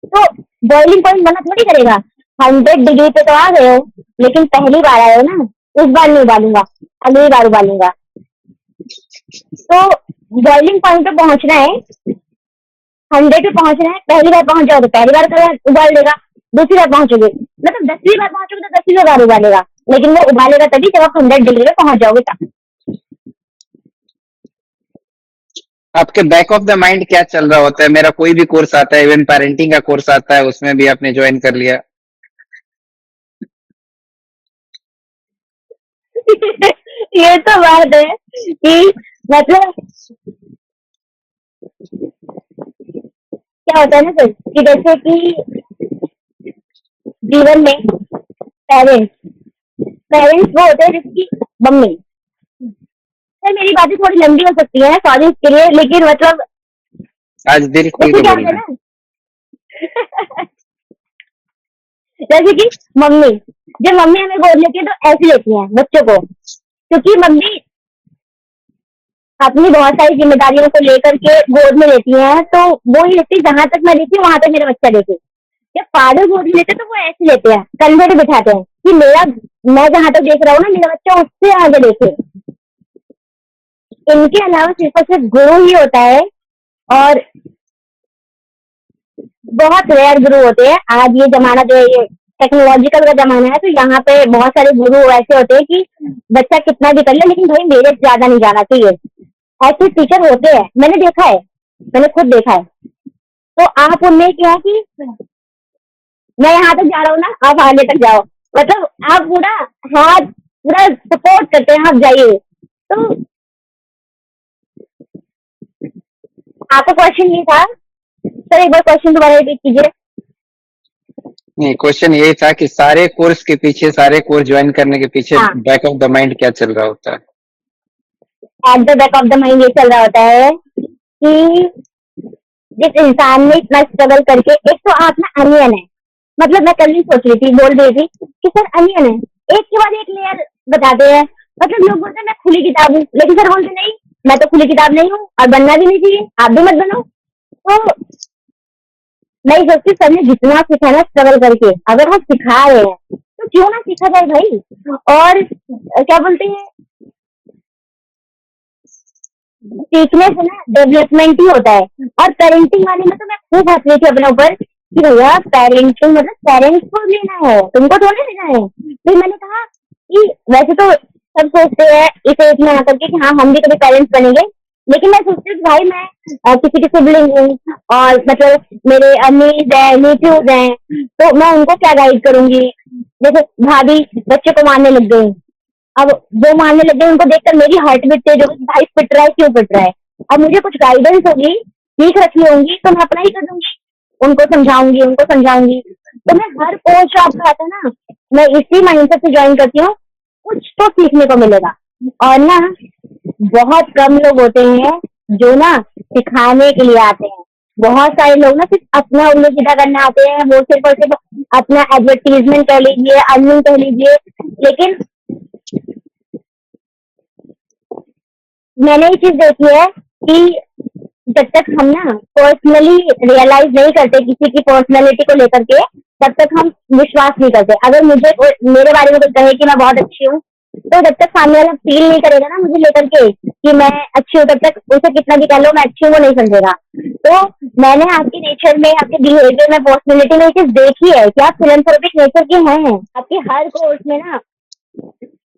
तो बॉइलिंग पॉइंट मना थोड़ी करेगा। 100 डिग्री पे तो आ गए हो, लेकिन पहली बार आए हो ना, इस बार नहीं उबालूंगा, अगली बार उबालूंगा। तो बॉइलिंग पॉइंट पे पहुंचना है, 100 पे पहुंचना है। पहली बार पहुंच जाओ तो पहली बार उबाल देगा, दूसरी बार पहुंचोगे, मतलब 10वीं बार पहुंचोगे तो 10वीं बार उबालेगा। लेकिन वो उबालेगा तभी जब आप 100 डिग्री पे पहुंच जाओगे तब। आपके बैक ऑफ द माइंड क्या चल रहा होता है? मेरा कोई भी कोर्स आता है, इवन पेरेंटिंग का कोर्स आता है, उसमें भी आपने ज्वाइन कर लिया। ये तो बात है कि मतलब क्या होता है ना सर, कि जैसे कि जीवन में पेरेंट्स पेरेंट्स वो होते हैं जिसकी मम्मी। सर मेरी बातें थोड़ी लंबी हो सकती है, सॉरी इसके लिए, लेकिन मतलब आज दिल खोल जैसे के क्या होता है बोलना। ना जैसे कि मम्मी, जब मम्मी हमें गोद लेती है तो ऐसे लेती है बच्चों को, क्योंकि मम्मी अपनी बहुत सारी जिम्मेदारियों को लेकर के गोद में लेती है। तो वो ही लेती, जहां तक मैं देखती हूँ वहां तक मेरा बच्चा देखे। जब फादर गोद में लेते तो वो ऐसे लेते हैं, कंधे पे बिठाते हैं कि मैं जहां तक देख रहा हूँ ना, मेरा बच्चा उससे आगे देखे। इनके अलावा सिर्फ और सिर्फ गुरु ही होता है, और बहुत रेयर गुरु होते हैं। आज ये जमाना जो है, ये टेक्नोलॉजिकल का जमाना है, तो यहाँ पे बहुत सारे गुरु ऐसे होते हैं कि बच्चा कितना भी कर ले, लेकिन भाई मेरे से ज्यादा नहीं जाना चाहिए। ऐसे टीचर होते हैं, मैंने देखा है, मैंने खुद देखा है। तो आप उनमें क्या है कि मैं यहाँ तक जा रहा हूँ ना, आप आगे तक जाओ, मतलब आप पूरा हाथ पूरा सपोर्ट करते हैं, आप जाइए। तो आपका क्वेश्चन ये था सर, एक बार क्वेश्चन दोबारा रिपीट कीजिए। नहीं, क्वेश्चन यही था कि सारे कोर्स के पीछे, सारे कोर्स ज्वाइन करने के पीछे हाँ, बैक ऑफ द माइंड क्या चल रहा होता है? At the back of the mind ये चल रहा होता है कि जिस इंसान ने इतना स्ट्रगल करके, एक तो आप ना अनियन है, मतलब मैं कल ही सोच रही थी, बोल रही थी कि सर अनियन है, एक के बाद एक लेयर बताते हैं। मतलब लोग बोलते हैं मैं खुली किताब हूँ, लेकिन सर बोलते नहीं, मैं तो खुली किताब नहीं हूँ और बनना भी नहीं चाहिए, आप भी मत बनो। तो मैं ये सोचती हूँ, सर ने जितना सिखाना स्ट्रगल करके, अगर वो सिखा रहे हैं तो क्यों ना सीखा जाए भाई। और क्या बोलते हैं, सीखने से ना डेवलपमेंट ही होता है। और पेरेंटिंग वाले में तो मैं खूब हंस रही थी अपने ऊपर कि भैया पेरेंटिंग मतलब पेरेंट्स को लेना है, तुमको थोड़ी लेना है। फिर मैंने कहा कि वैसे तो सब सोचते हैं इस एज में आकर के कि हाँ हम भी कभी पेरेंट्स बनेंगे, लेकिन मैं सोचती हूँ भाई मैं किसी की सिबलिंग हूँ, और मतलब मेरे नीज है, नीफ्यूज हैं, तो मैं उनको क्या गाइड करूंगी। जैसे भाभी बच्चे को मारने लग गई, अब वो मारने लगे, उनको देखकर मेरी हार्ट बीट तेज हो गई, भाई पिट रहा है क्यों पिट रहा है। अब मुझे कुछ गाइडेंस होगी, सीख रखी होंगी, तो मैं अपना ही कर दूंगी, उनको समझाऊंगी, उनको समझाऊंगी। तो मैं हर कोर्स जो आपका आता है ना, मैं इसी माइंडसेट से ज्वाइन करती हूँ, कुछ तो सीखने को मिलेगा। और ना बहुत कम लोग होते हैं जो ना सिखाने के लिए आते हैं, बहुत सारे लोग ना सिर्फ अपना उल्लू सीधा करने आते हैं, वो सिर्फ और सिर्फ अपना एडवर्टीजमेंट कह लीजिए, अर्निंग कह लीजिए। लेकिन मैंने ये चीज देखी है कि जब तक हम ना पर्सनली रियलाइज नहीं करते किसी की पर्सनैलिटी को लेकर के, तब तक हम विश्वास नहीं करते। अगर मुझे मेरे बारे में कोई कहे कि मैं बहुत अच्छी हूँ, तो जब तक सामने वाला फील नहीं करेगा ना मुझे लेकर के कि मैं अच्छी हूँ, तब तक उसे कितना भी कह लो मैं अच्छी हूँ, वो नहीं समझेगा। तो मैंने आपके नेचर में, आपके बिहेवियर में, पर्सनैलिटी में ये चीज देखी है कि आप फिलेंथ्रोपिक नेचर के हैं। आपके हर कोर्स में ना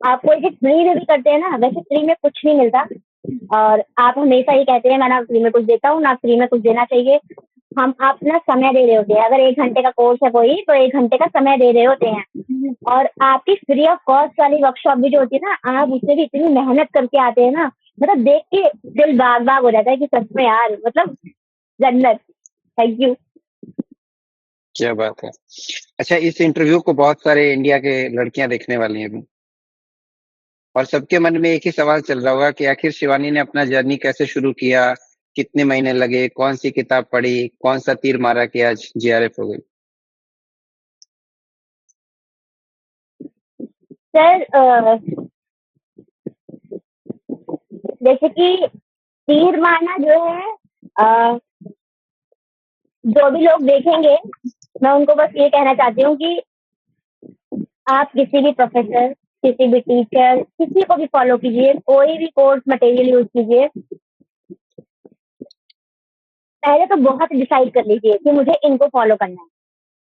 आपको ये फ्री में भी करते हैं ना, वैसे फ्री में कुछ नहीं मिलता। और आप हमेशा ही कहते हैं मैं ना फ्री में कुछ देता हूँ, ना फ्री में कुछ देना चाहिए। हम अपना समय दे रहे होते हैं। अगर 1 घंटे का कोर्स है कोई, तो 1 घंटे का समय दे रहे होते हैं। और आपकी फ्री ऑफ कॉस्ट वाली वर्कशॉप भी जो होती है ना, आप उसमें भी इतनी मेहनत करके आते हैं ना, मतलब देख के दिल बाग-बाग हो जाता है कि सच में यार मतलब जन्नत। Thank you. क्या बात है। अच्छा, इस इंटरव्यू को बहुत सारे इंडिया के लड़कियां देखने वाली हैं अभी, और सबके मन में एक ही सवाल चल रहा होगा कि आखिर शिवानी ने अपना जर्नी कैसे शुरू किया, कितने महीने लगे, कौन सी किताब पढ़ी, कौन सा तीर मारा कि आज जीआरएफ हो गई। सर जैसे कि तीर मारना जो है, अ, जो भी लोग देखेंगे, मैं उनको बस ये कहना चाहती हूँ कि आप किसी भी प्रोफेसर, किसी भी टीचर, किसी को भी फॉलो कीजिए, कोई भी कोर्स मटेरियल यूज कीजिए। पहले तो बहुत डिसाइड कर लीजिए कि मुझे इनको फॉलो करना है।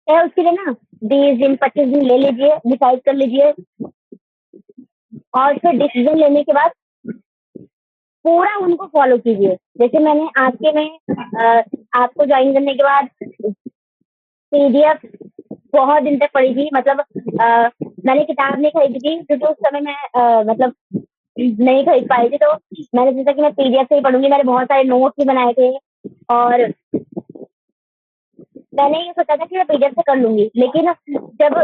चाहे उसके लिए ना 20 दिन 25 दिन ले लीजिए, डिसाइड कर लीजिए। और फिर डिसीजन लेने के बाद पूरा उनको फॉलो कीजिए। जैसे मैंने आपके में आपको ज्वाइन करने के बाद पीडीएफ बहुत दिन तक पढ़ी थी। मतलब मैंने किताब नहीं खरीदी थी क्योंकि उस समय मैं मतलब नहीं खरीद पाई थी, तो मैंने सोचा कि मैं पीडीएफ से ही पढ़ूंगी। मैंने बहुत सारे नोट्स भी बनाए थे और मैंने ये सोचा था कि मैं पीडीएफ से कर लूंगी। लेकिन जब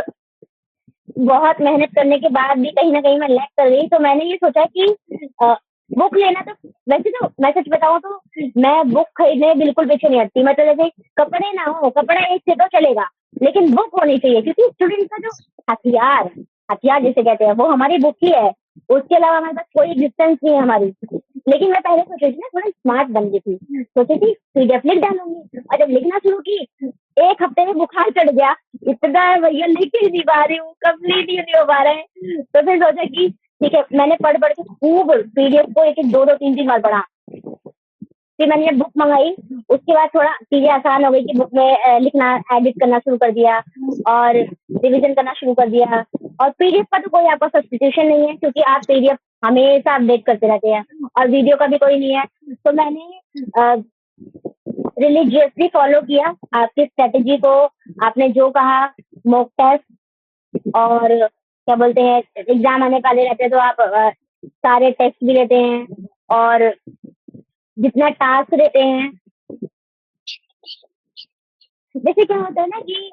बहुत मेहनत करने के बाद भी कहीं ना कहीं मैं लैग कर गई, तो मैंने ये सोचा कि बुक लेना, तो वैसे तो मैं सच बताऊं तो मैं बुक खरीदने में बिल्कुल पीछे नहीं हटती। मतलब जैसे कपड़े ना हो, कपड़ा एक से तो चलेगा, लेकिन बुक होनी चाहिए, क्योंकि स्टूडेंट का जो हथियार हथियार जिसे कहते हैं वो हमारी बुक ही है। उसके अलावा हमारे पास कोई डिस्टेंस नहीं है हमारी। लेकिन मैं पहले सोच रही थी ना, थोड़ी स्मार्ट बन गई थी, सोची थी पीडीएफ लिख डालूंगी। और जब लिखना शुरू की, 1 हफ्ते में बुखार चढ़ गया। इतना भैया लिख ही नहीं पा रही हूँ, कंप्लीट ही नहीं हो पा रहा है। तो फिर सोचा कि ठीक है, मैंने पढ़ पढ़ के खूब पीडीएफ को एक एक 2 2 3 3 बार पढ़ा। फिर मैंने ये बुक मंगाई। उसके बाद थोड़ा चीजें आसान हो गई कि बुक में लिखना, एडिट करना शुरू कर दिया और रिवीजन करना शुरू कर दिया। और पीडीएफ का तो कोई आपका सब्स्टिट्यूशन नहीं है, क्योंकि आप पीडीएफ हमेशा अपडेट करते रहते हैं। और वीडियो का भी कोई नहीं है। तो मैंने रिलीजियसली फॉलो किया आपकी स्ट्रेटेजी को। आपने जो कहा, मॉक टेस्ट और क्या बोलते हैं, एग्जाम आने वाले रहते हैं तो आप सारे टेस्ट भी लेते हैं और जितना टास्क देते हैं। जैसे क्या होता है ना कि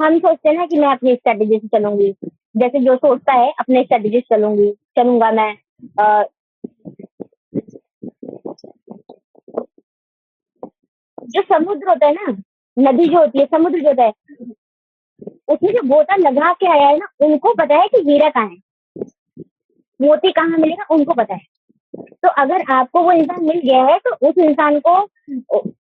हम सोचते हैं ना कि मैं अपनी स्ट्रेटेजी से चलूंगी। जैसे जो सोचता है अपने स्ट्रेटेजी से चलूंगा मैं। जो समुद्र होता है ना, नदी जो होती है, समुद्र जो होता है, उसमें जो गोता लगा के आया है ना, उनको पता है कि हीरा कहाँ है, मोती कहाँ मिलेगा, उनको पता है। तो अगर आपको वो इंसान मिल गया है, तो उस इंसान को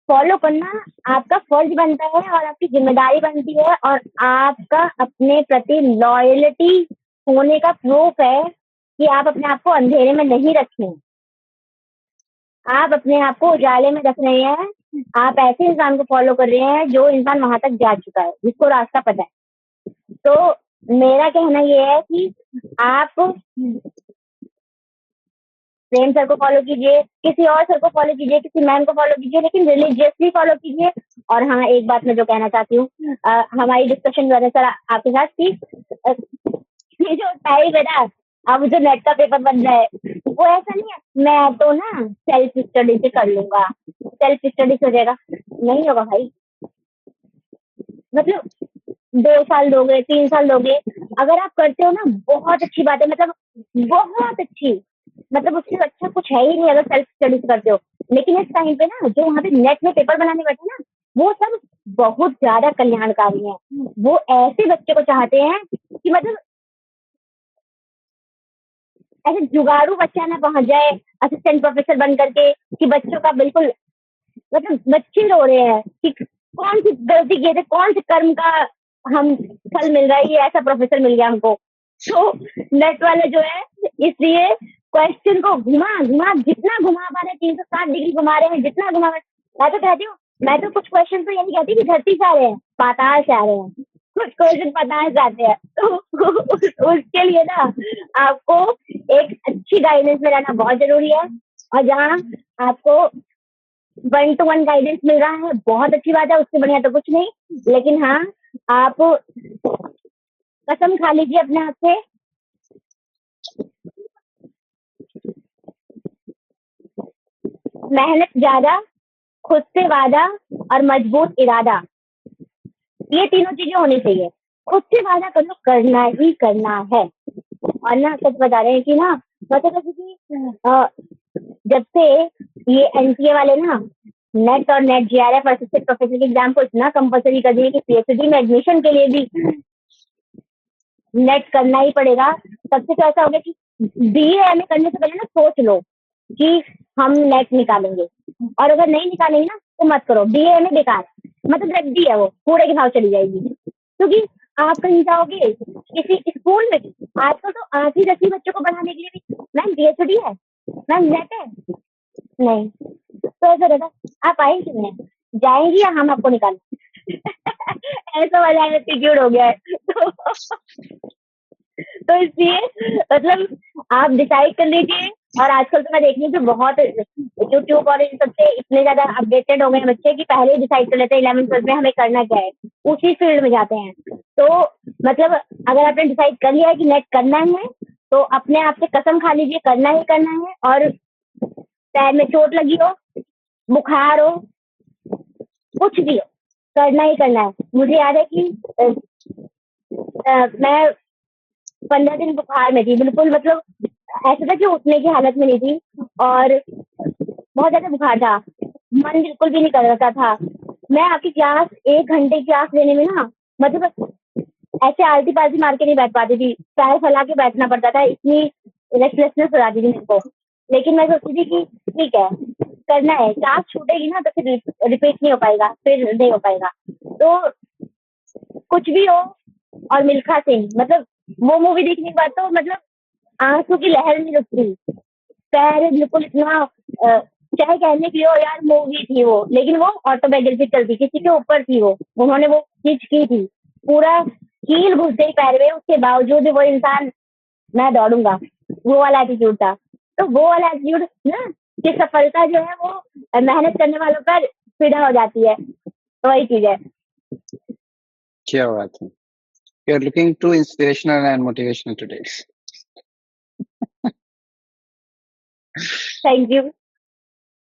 फॉलो करना आपका फर्ज बनता है और आपकी जिम्मेदारी बनती है, और आपका अपने प्रति लॉयल्टी होने का प्रूफ है कि आप अपने आप को अंधेरे में नहीं रखें। आप अपने आप को उजाले में रख रहे हैं। आप ऐसे इंसान को फॉलो कर रहे हैं जो इंसान वहां तक जा चुका है, जिसको रास्ता पता है। तो मेरा कहना ये है कि आप प्रेम सर को फॉलो कीजिए, किसी और सर को फॉलो कीजिए, किसी मैम को फॉलो कीजिए, लेकिन रिलीजियसली फॉलो कीजिए। और हाँ, एक बात मैं जो कहना चाहती हूँ, हमारी डिस्कशन जो है सर आपके साथ थी, ये जो टाइम है ना, अब जो नेट का पेपर बन रहा है, वो ऐसा नहीं है मैं तो ना सेल्फ स्टडी से कर लूंगा, सेल्फ स्टडी से हो जाएगा। नहीं होगा भाई। मतलब 2 साल दोगे, 3 साल दोगे, अगर आप करते हो ना, बहुत अच्छी बात है। मतलब बहुत अच्छी, मतलब उससे अच्छा कुछ है ही नहीं अगर सेल्फ स्टडी से करते हो। लेकिन इस टाइम पे ना जो वहाँ पे नेट में पेपर बनाने बैठे ना, वो सब बहुत ज्यादा कल्याणकारी हैं। वो ऐसे बच्चे को चाहते हैं कि मतलब ऐसे जुगाड़ू बच्चा ना पहुंच जाए असिस्टेंट प्रोफेसर बन करके, कि बच्चों का बिल्कुल मतलब बच्चे रो रहे हैं कि कौन सी गलती किए थे, कौन से कर्म का हम फल मिल रहा है, ये ऐसा प्रोफेसर मिल गया हमको। तो नेट वाले जो है, इसलिए क्वेश्चन को घुमा घुमा जितना घुमा पा रहे, 360 डिग्री घुमा रहे हैं, जितना घुमा। मैं तो कहती हूँ, मैं तो कुछ क्वेश्चन तो ये नहीं कहती कि धरती से आ रहे हैं, पाताल से आ रहे हैं, कुछ क्वेश्चन पाताल से आते हैं। तो उसके लिए ना आपको एक अच्छी गाइडेंस में रहना बहुत जरूरी है। और जहाँ आपको 1-to-1 गाइडेंस मिल रहा है, बहुत अच्छी बात है, उससे बढ़िया तो कुछ नहीं। लेकिन हाँ, आप कसम खा लीजिए अपने आप से, मेहनत ज्यादा, खुद से वादा और मजबूत इरादा, ये तीनों चीजें होनी चाहिए। खुद से वादा कर लो, करना ही करना है। और ना सच बता रहे हैं कि ना, मतलब जैसे कि जब से ये एनटीए वाले ना नेट और नेट जीआरएफ असिस्टेंट प्रोफेसर के एग्जाम को इतना कंपलसरी कर दिए कि पीएचडी में एडमिशन के लिए भी नेट करना ही पड़ेगा। तब से तो ऐसा हो गया कि बीए करने से पहले ना सोच लो कि हम नेट निकालेंगे, और अगर नहीं निकालेंगे ना तो मत करो, बीए में बेकार, मतलब रद्दी है, वो कूड़े के भाव चली जाएगी। क्योंकि आप कहीं जाओगे किसी स्कूल में भी, आजकल तो 8वीं 10वीं बच्चों को पढ़ाने के लिए भी मैम पीएचडी है, मैम नेट है, नहीं तो ऐसा रहता, आप आए क्यों नहीं, जाएंगी या हम आपको निकालें। ऐसा वाला एटीट्यूड हो गया है। तो इसलिए मतलब आप डिसाइड कर लीजिए। और आजकल तो मैं देख रही हूँ कि बहुत यूट्यूब और इन सबसे इतने ज्यादा अपडेटेड हो गए हैं बच्चे कि पहले ही डिसाइड कर लेते हैं 11th-12th में हमें करना क्या है, उसी फील्ड में जाते हैं। तो मतलब अगर आपने डिसाइड कर लिया है कि नेट करना है, तो अपने आप से कसम खा लीजिए, करना ही करना है। और पैर में चोट लगी हो, बुखार हो, कुछ भी हो, करना ही करना है। मुझे याद है कि मैं 15 दिन बुखार में थी, बिल्कुल मतलब ऐसा था कि उठने की हालत में नहीं थी, और बहुत ज्यादा बुखार था, मन बिल्कुल भी नहीं कर रहा था। मैं आपकी क्लास 1 घंटे की क्लास लेने में ना मतलब ऐसे आलती पालती मार के नहीं बैठ पाती थी, पैर फैला के बैठना पड़ता था, इतनी रेस्टलेसनेस हो जाती थी मेरे को। लेकिन मैं सोचती थी कि ठीक है, करना है, क्लास छूटेगी ना तो फिर रिपीट नहीं हो पाएगा, फिर नहीं हो पाएगा। तो कुछ भी हो। और मिल्खा सिंह, मतलब वो मूवी देखने के बाद तो मतलब आंसू की लहर नहीं रुकती, पैर बिल्कुल इतना चाहे कहने की हो यार मूवी थी वो, लेकिन वो ऑटोबायोग्राफिकल थी, किसी के ऊपर थी वो, उन्होंने वो चीज की थी, पूरा कील घुस गई पैर में, उसके बावजूद भी वो इंसान मैं दौड़ूंगा, वो वाला एटीट्यूड था। तो वो वाला एटीट्यूड ना, कि सफलता जो है वो मेहनत करने वालों पर फिदा हो जाती है, तो वही चीज है। क्या बात है, you are looking to inspirational and motivational today. Thank you.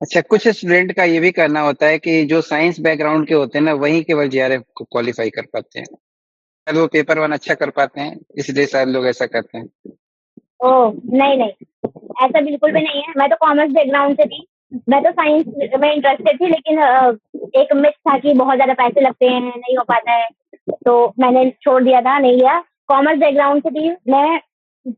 अच्छा, कुछ स्टूडेंट का ये भी करना होता है कि जो साइंस बैकग्राउंड के होते हैं ना, वही केवल जीआरएफ को क्वालिफाई कर पाते हैं, शायद वो पेपर 1 अच्छा कर पाते हैं, इसलिए शायद लोग ऐसा करते हैं। ओह नहीं नहीं, ऐसा बिल्कुल भी नहीं है। मैं तो कॉमर्स बैकग्राउंड से थी, मैं तो साइंस में इंटरेस्टेड थी, लेकिन एक मिथ था कि बहुत ज्यादा पैसे लगते हैं, नहीं हो पाता है, तो मैंने छोड़ दिया था, नहीं लिया। कॉमर्स बैकग्राउंड से थी मैं,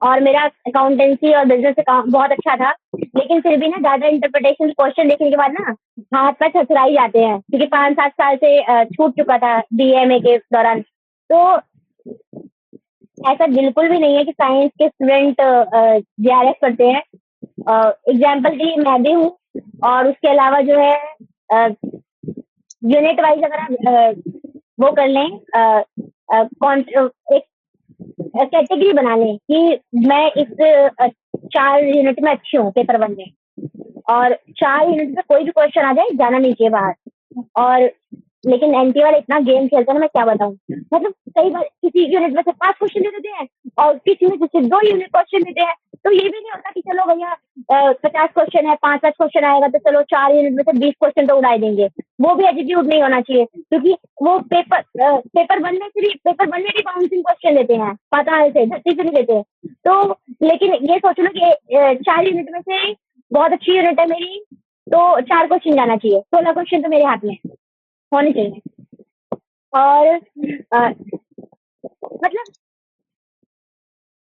और मेरा अकाउंटेंसी और बिजनेस बहुत अच्छा था, लेकिन फिर भी ना ज्यादा इंटरप्रिटेशन क्वेश्चन देखने के बाद ना हाथ पैर थरथराई जाते हैं, क्योंकि 5-7 साल से छूट चुका था बीएमए के दौरान। तो ऐसा बिल्कुल भी नहीं है कि साइंस के स्टूडेंट जीआरएफ करते हैं। एग्जाम्पल की मैं भी हूँ। और उसके अलावा जो है यूनिट वाइज अगर आप वो कर लें, एक कैटेगरी बना लें कि मैं इस 4 यूनिट में अच्छी हूँ पेपर 1 में, और 4 यूनिट में कोई भी क्वेश्चन आ जाए जाना नहीं चाहिए बाहर। और लेकिन एनटी वाले इतना गेम खेलते हैं ना, मैं क्या बताऊं, मतलब कई बार किसी यूनिट में से 5 क्वेश्चन दे देते हैं और किसी में से 2 यूनिट क्वेश्चन देते हैं। तो ये भी नहीं होता कि चलो भैया 50 क्वेश्चन है, 5-5 क्वेश्चन आएगा तो चलो 4 यूनिट में से 20 क्वेश्चन तो उड़ाई देंगे। वो भी एटीट्यूड नहीं होना चाहिए, क्योंकि वो पेपर बनने से भी बाउंसिंग क्वेश्चन देते हैं, पता है से धरती से नहीं देते। तो लेकिन ये सोच लो कि 4 यूनिट में से बहुत अच्छी यूनिट है मेरी, तो 4 क्वेश्चन जाना चाहिए, 16 क्वेश्चन तो मेरे हाथ में होने चाहिए। और मतलब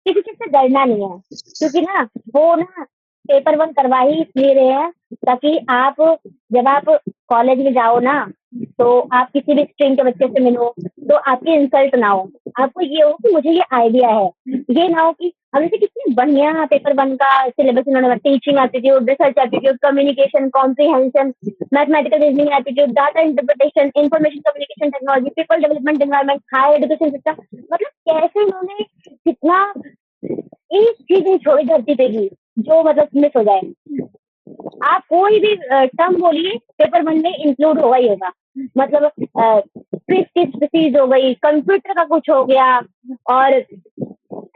किसी चीज से डरना नहीं है, क्योंकि ना वो ना पेपर 1 करवा ही इसलिए रहे हैं ताकि आप जब आप कॉलेज में जाओ ना, तो आप किसी भी स्ट्रीम के बच्चे से मिलो तो आपकी इंसल्ट ना हो, आपको ये हो कि मुझे ये आइडिया है, ये ना हो कि अब जैसे कितनी बढ़िया पेपर 1 का सिलेबस उन्होंने, teaching aptitude, research aptitude, communication comprehension, mathematical reasoning aptitude, data interpretation, information communication technology, people development environment, higher education system, मतलब कैसे उन्होंने कितना एक चीज नहीं छोड़ी धरती पे की जो मतलब मिस हो जाए। आप कोई भी टर्म बोलिए पेपर 1 में इंक्लूड होगा ही होगा, मतलब स्विच की स्पीसीज हो गई, कंप्यूटर का कुछ हो गया, और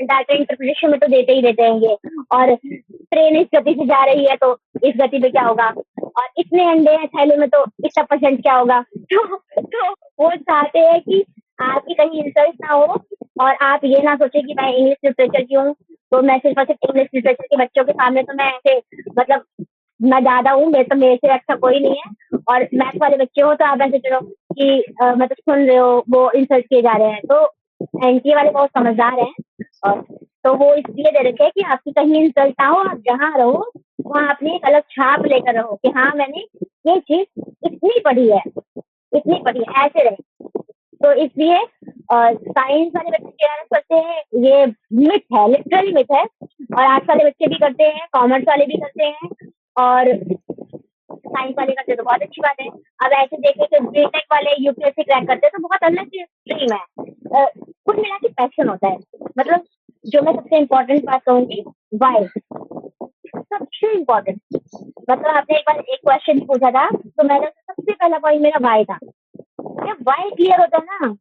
डाटा इंटरप्रिटेशन में तो देते ही देते हैं ये, और ट्रेन इस गति से जा रही है तो इस गति पे क्या होगा, और इतने अंडे हैं थैले में तो इतना परसेंट क्या होगा। तो वो चाहते हैं कि आपकी कहीं इंसल्ट ना हो, और आप ये ना सोचे कि मैं इंग्लिश लिटरेचर की हूँ तो मैं सिर्फ और सिर्फ इंग्लिश लिटरेचर के बच्चों के सामने तो मैं ऐसे मतलब मैं ज्यादा हूँ, मेरे से अच्छा कोई नहीं है, और मैथ वाले बच्चे हो तो आप ऐसे चलो कि मतलब सुन रहे हो वो इंसल्ट किए जा रहे हैं। तो एनटीए वाले बहुत समझदार हैं, और तो वो इसलिए दे रखे हैं कि आपकी कहीं इंसल्ट ना हो, आप जहाँ रहो वहाँ अपनी एक अलग छाप लेकर रहो कि हाँ मैंने ये चीज इतनी पढ़ी है, इतनी पढ़ी है, ऐसे रहे। तो इसलिए साइंस वाले बच्चे जेआरएफ करते हैं, ये मिथ है, लिटरली मिथ है, और आर्ट्स वाले बच्चे भी करते हैं, कॉमर्स वाले भी करते हैं, और साइंस वाले करते तो बहुत अच्छी बात है। अब ऐसे देखें तो बीटेक वाले यूपीएससी क्रैक करते हैं तो बहुत अलग स्ट्रीम है। कुल मिला के पैशन होता है, मतलब जो मैं सबसे इम्पोर्टेंट बात कहूंगी, वाई, सबसे इम्पोर्टेंट। मतलब आपने एक बार एक क्वेश्चन पूछा था तो मैंने सबसे पहला पॉइंट मेरा वाई था। जब वाई क्लियर होता है ना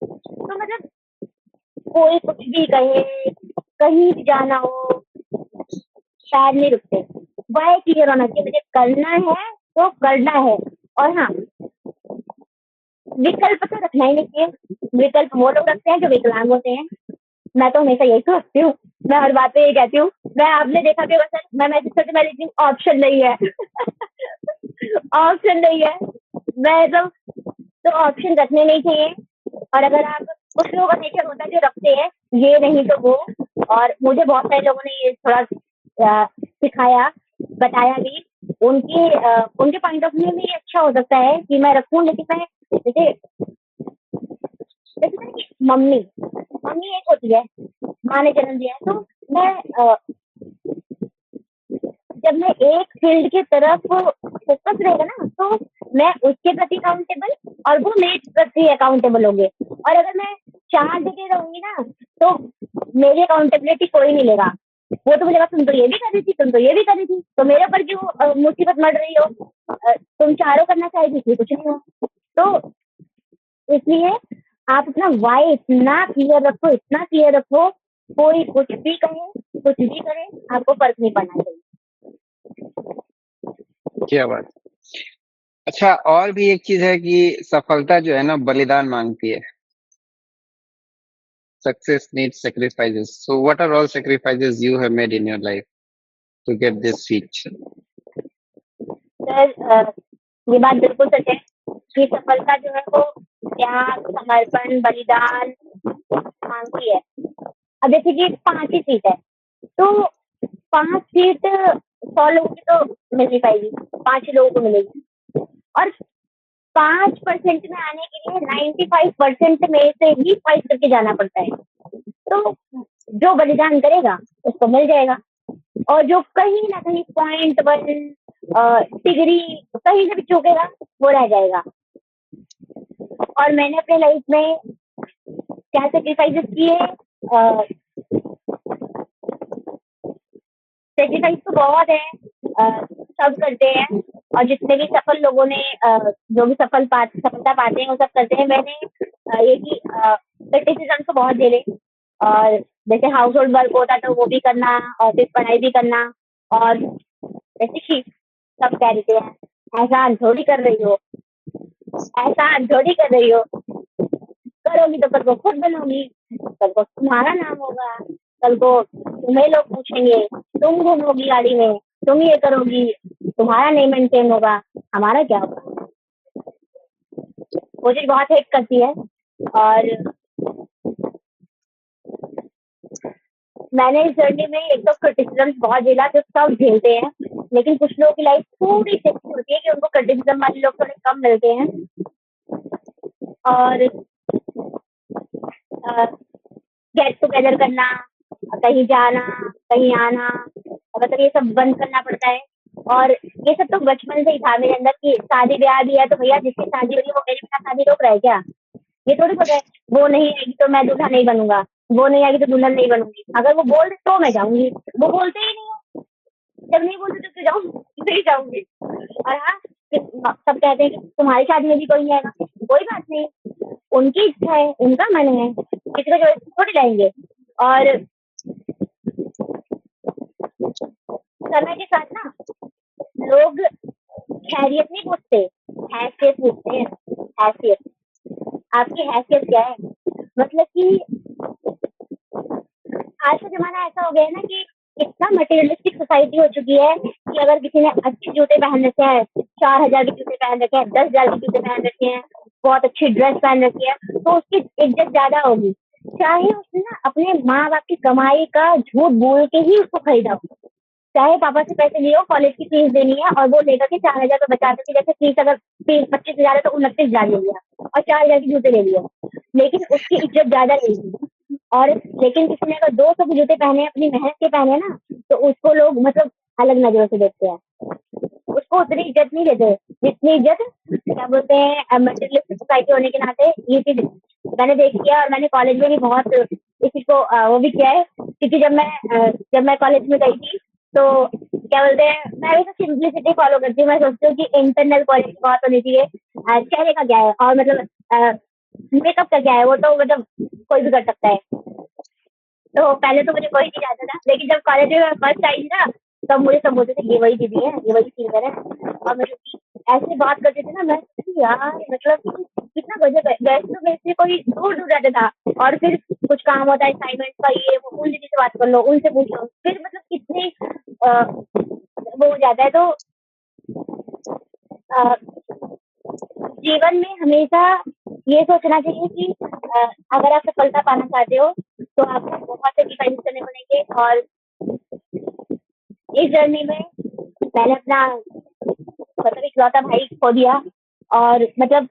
तो मतलब कोई कुछ भी कहे, कहीं भी जाना हो, शायद नहीं रुकते। वाई क्लियर होना चाहिए, मुझे करना है तो करना है। और हाँ, विकल्प तो रखना ही नहीं चाहिए, विकल्प वो लोग रखते हैं जो विकलांग होते हैं। मैं तो हमेशा यही सोचती हूँ, मैं हर बात पे ये कहती हूँ, मैं आपने देखा कि बस मैं मैसेज करके मैं लिखती हूँ ऑप्शन नहीं है। ऑप्शन नहीं है, मैं सब तो ऑप्शन रखने नहीं चाहिए। और अगर आप कुछ लोगों का नेचर होता है जो रखते हैं ये नहीं तो वो, और मुझे बहुत सारे लोगों ने ये थोड़ा सिखाया, बताया भी, उनके पॉइंट ऑफ व्यू में ये अच्छा हो सकता है कि मैं रखूं, लेकिन मैं जैसे जैसे मम्मी मम्मी एक होती है, माँ ने जन्म दिया है, तो मैं जब मैं एक फील्ड की तरफ फोकस रहेगा ना तो मैं उसके प्रति अकाउंटेबल और वो मेरे प्रति अकाउंटेबल होंगे। और अगर मैं 4 जगह रहूंगी ना तो मेरी अकाउंटेबिलिटी कोई नहीं लेगा, वो तो बोलेगा तुम तो ये भी कर रही थी, तुम तो ये भी कर रही थी, तो मेरे ऊपर क्यों मुसीबत मर रही हो, तुम चारों करना चाहेगी इसलिए कुछ नहीं हो। तो इसलिए आप अपना वाई इतना क्लियर रखो, इतना क्लियर रखो, कोई कुछ भी कहे कुछ भी करे आपको फर्क नहीं पड़ना चाहिए। क्या बात। अच्छा, और भी एक चीज है कि सफलता जो है ना बलिदान मांगती है। Success needs sacrifices. So what are all sacrifices you have made in your life to get this seat? Sir ये बात बिल्कुल सच है कि सफलता जो है वो त्याग, समर्पण, बलिदान मांगती है। अब जैसे कि 5 ही सीट है तो 5 सीट 100 लोगों की तो मिल नहीं पाएगी, 5 ही लोगों को मिलेगी, और 5% में आने के लिए 95% में से ही फाइट करके जाना पड़ता है। तो जो बलिदान करेगा उसको मिल जाएगा, और जो कहीं ना कहीं .1 डिग्री कहीं से भी चूकेगा वो रह जाएगा। और मैंने अपने लाइफ में क्या सेक्रीफाइसेस किए, सेक्रीफाइस तो बहुत है, सब करते हैं, और जितने भी सफल लोगों ने जो भी सफलता पाते हैं वो सब करते हैं। मैंने ये कि क्रिटिसिज्म तो बहुत झेले, और जैसे हाउस होल्ड वर्क होता तो वो भी करना, और फिर पढ़ाई भी करना, और जैसे कि सब कह रहे हैं एहसान थोड़ी कर रही हो, एहसान थोड़ी कर रही हो, करोगी तो कल को खुद बनोगी, कल को तुम्हारा नाम होगा, कल को तुम्हें लोग पूछेंगे, तुम घूमोगी गाड़ी में, तुम ये करोगी, तुम्हारा नहीं मेंटेन होगा, हमारा क्या होगा? वो चीज़ बहुत हिट करती है। और मैंने इस जर्नी में एक तो क्रिटिसिज्म बहुत झेला, जो सब झेलते हैं, लेकिन कुछ लोगों की लाइफ थोड़ी सी ऐसी होती है कि उनको क्रिटिसिज्म वाले लोग थोड़े कम मिलते हैं। और गेट टुगेदर करना, कहीं जाना, कहीं आना, मतलब ये सब बंद करना पड़ता है। और ये सब तो बचपन से ही था मेरे अंदर कि शादी ब्याह भी है तो भैया जिसकी शादी हो रही है वो मेरे बिना शादी रोक रहा है क्या? ये थोड़ी पता है वो नहीं आएगी तो मैं दूल्हा नहीं बनूंगा, वो नहीं आएगी तो दुल्हन नहीं बनूंगी। अगर वो बोल दे तो मैं जाऊंगी, वो बोलते ही नहीं है। जब नहीं बोलते तो क्यों जाऊँ? नहीं जाऊंगी। और हाँ, सब कहते हैं कि तुम्हारी शादी में भी कोई नहीं आएगा, कोई बात नहीं, उनकी इच्छा है, उनका मन है, किसी को जबरदस्ती थोड़ी लाएंगे। और समय के साथ ना लोग खैरियत नहीं पूछते, हैसियत पूछते हैं। हैसियत, आपकी हैसियत क्या है? मतलब कि आज का ज़माना ऐसा हो गया है ना कि इतना मटेरियलिस्टिक सोसाइटी हो चुकी है कि अगर किसी ने अच्छे जूते पहन रखे हैं, 4,000 के जूते पहन रखे हैं, 10,000 के जूते पहन रखे हैं, बहुत अच्छी ड्रेस पहन रखी है, तो उसकी इज्जत ज़्यादा होगी। चाहे उसने ना अपने माँ-बाप की कमाई का झूठ बोल के ही उसको खरीदा हो। चाहे पापा से पैसे लिए हो, कॉलेज की फीस देनी है और वो लेकर के 4,000 रुपए बचा के, जैसे फीस अगर 25,000 है तो 29,000 ले लिया और 4,000 के जूते ले लिए, लेकिन उसकी इज्जत ज़्यादा रहेगी। और लेकिन किसी ने अगर 200 के जूते पहने हैं, अपनी मेहनत के पहने हैं ना, तो उसको लोग मतलब अलग नज़रों से देखते हैं। उसको उतनी इज्जत नहीं देते जितनी इज्जत क्या बोलते हैं मटेरियलिस्टिक सोसाइटी होने के नाते ये चीज़ मैंने देखी है। और मैंने कॉलेज में भी बहुत इस चीज़ को वो भी किया है, क्योंकि जब मैं कॉलेज में गई थी तो क्या बोलते हैं, मैं भी तो सिंप्लिसिटी फॉलो करती हूँ। मैं सोचती हूँ कि इंटरनल क्वालिटी बहुत होनी चाहिए। चेहरे का क्या है और मतलब मेकअप का क्या है, वो तो मतलब कोई भी कर सकता है। तो पहले तो मुझे कोई नहीं आता था, लेकिन जब कॉलेज में फर्स्ट आई थी ना, तब मुझे सब बोलते थे ये वही दीदी है, ये वही सिंगर है। और मतलब ऐसे बात करते थे ना, मैं सोचती थी, यार मतलब कितना गजब है। वैसे तो मेरे से कोई दूर दूर रहता था, और फिर कुछ काम होता है असाइनमेंट का, ये वो, उन दीदी से बात कर लो, उनसे पूछ लो, फिर मतलब कितनी वो हो जाता है। तो अ, जीवन में हमेशा ये सोचना चाहिए कि अगर आप सफलता पाना चाहते हो तो आपको बहुत से डिफेंस करने पड़ेंगे। और इस जर्नी में मैंने अपना मतलब इकलौता भाई खो दिया। और मतलब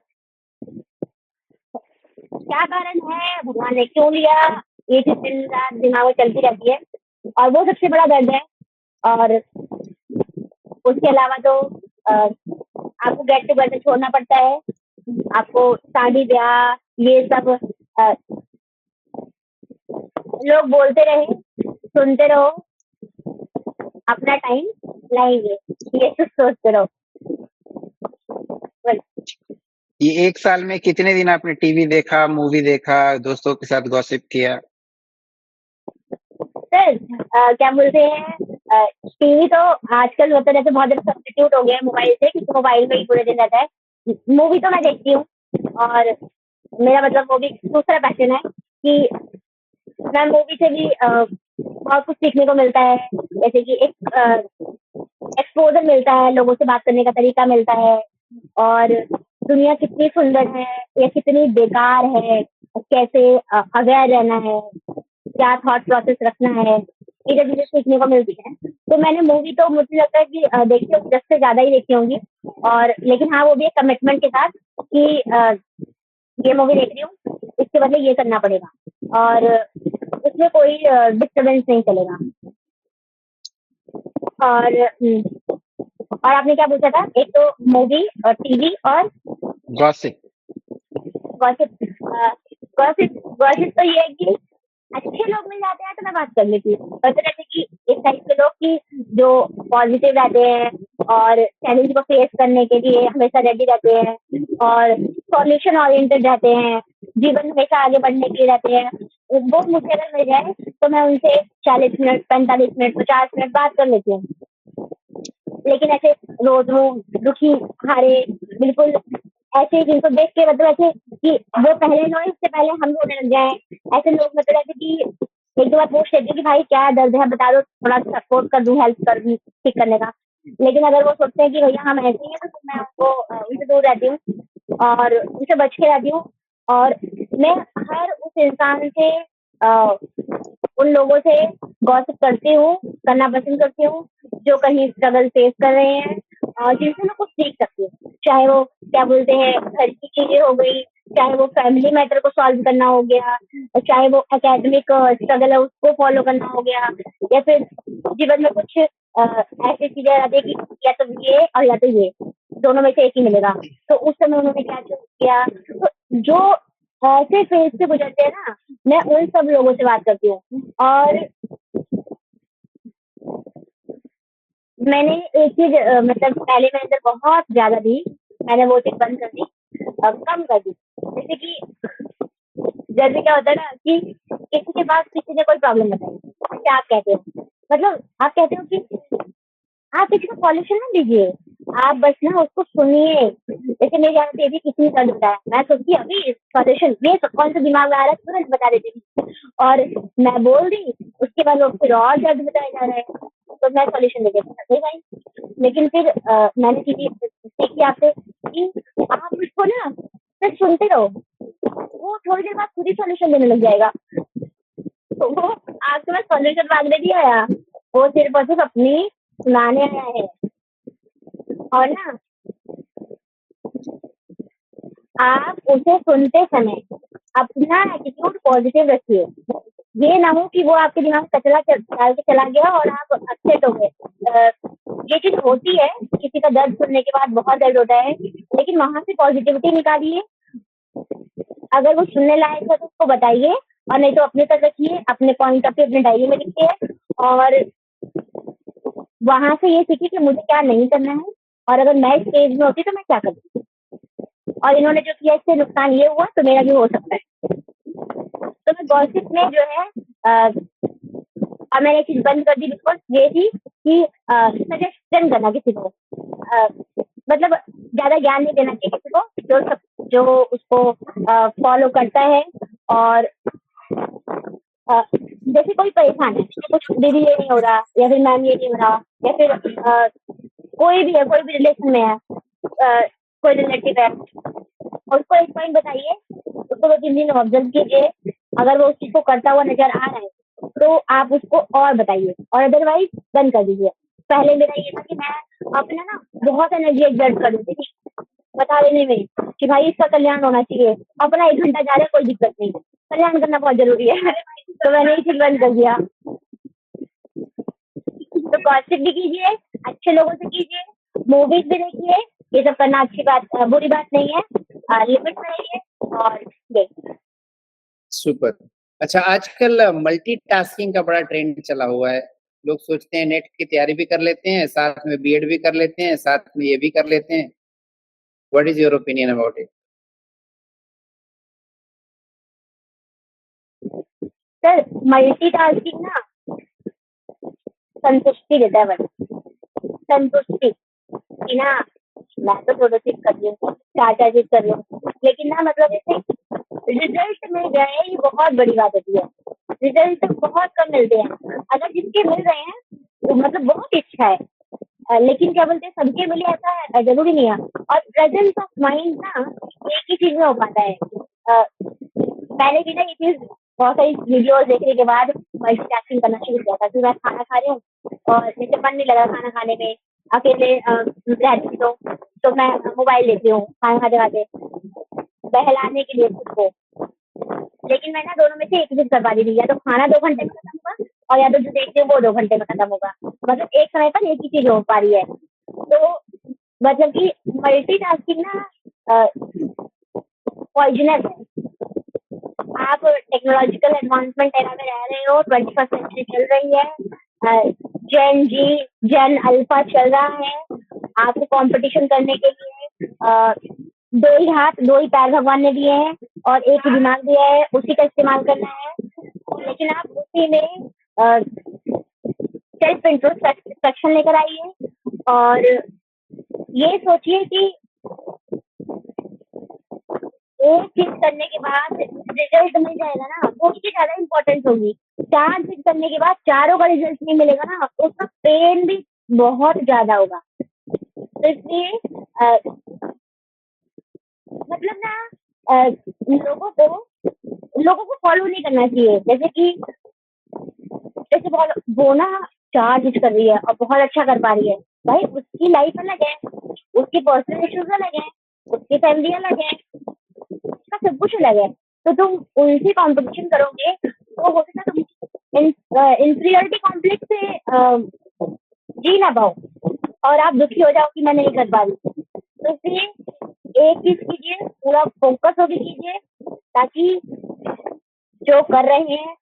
क्या कारण है, भगवान ने क्यों लिया, ये चीज दिन रात दिमाग में चलती रहती है, और वो सबसे बड़ा दर्द है। और उसके अलावा तो आपको गेट टुगेदर छोड़ना पड़ता है, आपको शादी ब्याह ये सब लोग बोलते रहे, सुनते रहो, अपना टाइम लाएंगे, ये सब सोचते रहो। बस। ये 1 साल में कितने दिन आपने टीवी देखा, मूवी देखा, दोस्तों के साथ गॉसिप किया? सर क्या बोलते हैं, टीवी तो आजकल मतलब जैसे बहुत ज्यादा सब्स्टिट्यूट हो गया है मोबाइल से, क्योंकि मोबाइल में ही पूरे दिन रहता है। मूवी तो मैं देखती हूँ, और मेरा मतलब वो भी दूसरा पैशन है कि मैं मूवी से भी बहुत कुछ सीखने को मिलता है। जैसे कि एक एक्सपोजर मिलता है, लोगों से बात करने का तरीका मिलता है, और दुनिया कितनी सुंदर है या कितनी बेकार है, कैसे अवेयर रहना है, क्या थॉट प्रोसेस रखना है, ये जब चीजें सीखने को मिलती है। तो मैंने मूवी तो मुझे लगता है कि देखी होगी, 10 से ज्यादा ही देखी होंगी। और लेकिन हाँ, वो भी एक कमिटमेंट के साथ कि ये मूवी देख रही हूँ, इसके बदले ये करना पड़ेगा, और उसमें कोई डिस्टर्बेंस नहीं चलेगा। और और आपने क्या पूछा था? एक तो मूवी और टीवी और गॉसिप। गॉसिप। गॉसिप गॉसिप तो ये है कि अच्छे लोग मिल जाते हैं तो मैं बात कर लेती हूँ। और तो जैसे कि इस टाइप के लोग कि जो पॉजिटिव रहते हैं और चैलेंज को फेस करने के लिए हमेशा रेडी रहते हैं, और सॉल्यूशन ओरिएंटेड रहते हैं, जीवन में हमेशा आगे बढ़ने के लिए रहते हैं, वो मुझे अगर मिल जाए तो मैं उनसे 40 मिनट, 45 मिनट, 50 मिनट बात कर लेती हूँ। लेकिन ऐसे रोज रोज दुखी, हारे, बिल्कुल ऐसे जिनको देख के मतलब ऐसे कि वो पहले रोए उससे पहले हम रोने लग जाए, ऐसे लोग मतलब ऐसे कि एक दो बार पूछ लेते कि भाई क्या दर्द है बता दो, थोड़ा सपोर्ट कर दूं, हेल्प कर दूं ठीक करने का। लेकिन अगर वो सोचते हैं कि भैया हम ऐसे ही हैं, तो मैं उनको उनसे दूर रहती हूँ और उनसे बच के रहती हूँ। और मैं हर उस इंसान से अ, उन लोगों से गॉसिप करती हूँ, करना पसंद करती हूँ, जो कहीं स्ट्रगल फेस कर रहे हैं और जिनसे मैं कुछ सीख सकती हूँ। चाहे वो क्या बोलते हैं घर की चीज़ें हो गई, चाहे वो फैमिली मैटर को सॉल्व करना हो गया, चाहे वो एकेडमिक स्ट्रगल है उसको फॉलो करना हो गया, या फिर जीवन में कुछ ऐसी चीज़ें आ जाती है कि या तो ये और या तो ये, दोनों में से एक ही मिलेगा। तो उस समय उन्होंने क्या चूज़ किया? तो जो ऐसे फेज़ से गुज़रते हैं ना, मैं उन सब लोगों से बात करती हूँ। और मैंने एक चीज़ मतलब पहले मेरे अंदर बहुत ज़्यादा थी, मैंने वो चीज़ बंद कर दी, कम कर दी। जैसे कि जैसे क्या होता है ना कि किसी के पास किसी ने कोई प्रॉब्लम बताई, जैसे आप कहते हो, मतलब आप कहते हो कि आप किसी को सॉल्यूशन ना दीजिए, आप बस ना उसको सुनिए। जैसे मेरी आदत ये थी, किसी ने दर्द बताया, मैं सोचती अभी सॉल्यूशन ये कौन सा दिमाग में आ रहा है, तुरंत बता देती थी और मैं बोल दी, उसके बाद वो फिर और दर्द बताया जा रहा है, तो मैं सॉल्यूशन दे देती थी भाई। लेकिन फिर मैंने सीखी आपसे कि आप उसको ना सिर्फ सुनते रहो, वो थोड़ी देर बाद खुद ही सॉल्यूशन देने लग जाएगा। तो वो आपके पास सॉल्यूशन मांगने नहीं आया, वो सिर्फ और सिर्फ अपनी सुनाने आया है। और ना आप उसे सुनते समय अपना एटीट्यूड पॉजिटिव रखिए। ये ना हो कि वो आपके दिमाग में कचरा डाल के चला गया और आप अपसेट हो गए। ये चीज होती है, किसी का दर्द सुनने के बाद बहुत दर्द होता है, लेकिन वहां से पॉजिटिविटी निकालिए। अगर वो सुनने लायक है तो उसको बताइए, और नहीं तो अपने तक रखिए, अपने पॉइंट ऑफ व्यू अपने डायरी में लिखिए और वहां से ये सीखिए कि मुझे क्या नहीं करना है, और अगर मैं इस स्टेज में होती तो मैं क्या करती, और इन्होंने जो किया इससे नुकसान ये हुआ तो मेरा भी हो सकता है। तो मैं गॉसिप में जो है और मैंने एक चीज बंद कर दी, बिकॉज ये थी कि सजेशन करना किसी को, मतलब ज्यादा ज्ञान नहीं देना चाहिए किसी को, जो उसको फॉलो करता है। और जैसे कोई परेशान है, कुछ दीदी ये नहीं हो रहा, या फिर मैम ये नहीं हो रहा, या फिर कोई भी है, कोई भी रिलेशन में है, कोई रिलेटिव है, उसको एक पॉइंट बताइए, उसको 2-3 दिन ऑब्जर्व कीजिए। अगर वो उस चीज को करता हुआ नजर आ रहा है तो आप उसको और बताइए, और अदरवाइज बंद कर दीजिए। पहले मेरा ये था कि मैं अपना ना बहुत एनर्जी एक्सर्ट कर देती थी बता देने में कि भाई इसका कल्याण होना चाहिए, अपना 1 घंटा जा रहा है कोई दिक्कत नहीं, कल्याण करना बहुत जरूरी है। तो मैंने ये चीज बंद कर दिया। तो गॉसिप भी कीजिए, अच्छे लोगों से कीजिए, मूवीज भी देखिए, ये सब करना अच्छी बात बुरी बात नहीं है, लिमिट में रहिए। और देखिए सुपर। अच्छा, आजकल मल्टीटास्किंग का बड़ा ट्रेंड चला हुआ है। लोग सोचते हैं नेट की तैयारी भी कर लेते हैं, साथ में बीएड भी कर लेते हैं, साथ में ये भी कर लेते हैं। What is your opinion about it? Sir, multitasking ना संतुष्टि देता है, बस संतुष्टि कि ना मैं तो दो चीज कर रही हूँ, चार चार चीज कर रही हूँ, लेकिन ना मतलब जैसे रिजल्ट मिल जाए ये बहुत बड़ी बात होती है। रिजल्ट बहुत कम मिलते हैं, अगर जिसके मिल रहे हैं तो मतलब बहुत इच्छा है, लेकिन क्या बोलते हैं सबके मिले ऐसा जरूरी नहीं है। और प्रेजेंस ऑफ माइंड ना एक ही चीज में हो पाता है। मैंने भी ना ये चीज बहुत सारी वीडियोस देखने के बाद मल्टीटास्किंग करना शुरू किया था कि मैं खाना खा रही हूँ और जैसे मन नहीं लगा खाना खाने में, अकेले रहती तो मैं मोबाइल लेती हूँ खाना खाते खाते बहलाने के लिए खुद को। लेकिन मैं ना दोनों में से एक चीज कर पा रही थी, या तो खाना 2 घंटे में खत्म होगा, और या तो जो देखती हूँ वो 2 घंटे में खत्म होगा, मतलब एक समय पर एक ही चीज हो पा रही है। तो मतलब कि मल्टीटास्किंग ना पॉइजनस है। आप टेक्नोलॉजिकल एडवांसमेंट एरा में रह रहे हो, 21st सेंचुरी चल रही है, जेन जी जेन अल्फा चल रहा है, आपको कंपटीशन करने के लिए दो ही हाथ दो ही पैर भगवान ने दिए हैं और एक ही दिमाग दिया है, उसी का इस्तेमाल करना है। लेकिन आप उसी में सेल्फ इंट्रोस्पेक्शन लेकर आइए, और ये सोचिए कि एक चीज करने के बाद रिजल्ट मिल जाएगा ना, वो चीज ज्यादा इम्पोर्टेंट होगी। 4 चीज करने के बाद चारों का रिजल्ट नहीं मिलेगा ना, तो उसका पेन भी बहुत ज़्यादा होगा। तो इसलिए मतलब ना लोगों को फॉलो नहीं करना चाहिए। जैसे वो ना चार्ज कर रही है और बहुत अच्छा कर पा रही है। भाई उसकी लाइफ अलग है, उसकी पर्सनल इश्यूज अलग है, उसकी फैमिली अलग है, उसका सब कुछ अलग है। तो तुम उनसे कंपटीशन करोगे तो हो सकता है तुम इंफीरियरिटी कॉम्प्लेक्स से जी ना पाओ और आप दुखी हो जाओ कि मैं नहीं कर पा रही। तो इसलिए एक चीज कीजिए, पूरा फोकस होके कीजिए, ताकि जो कर रहे हैं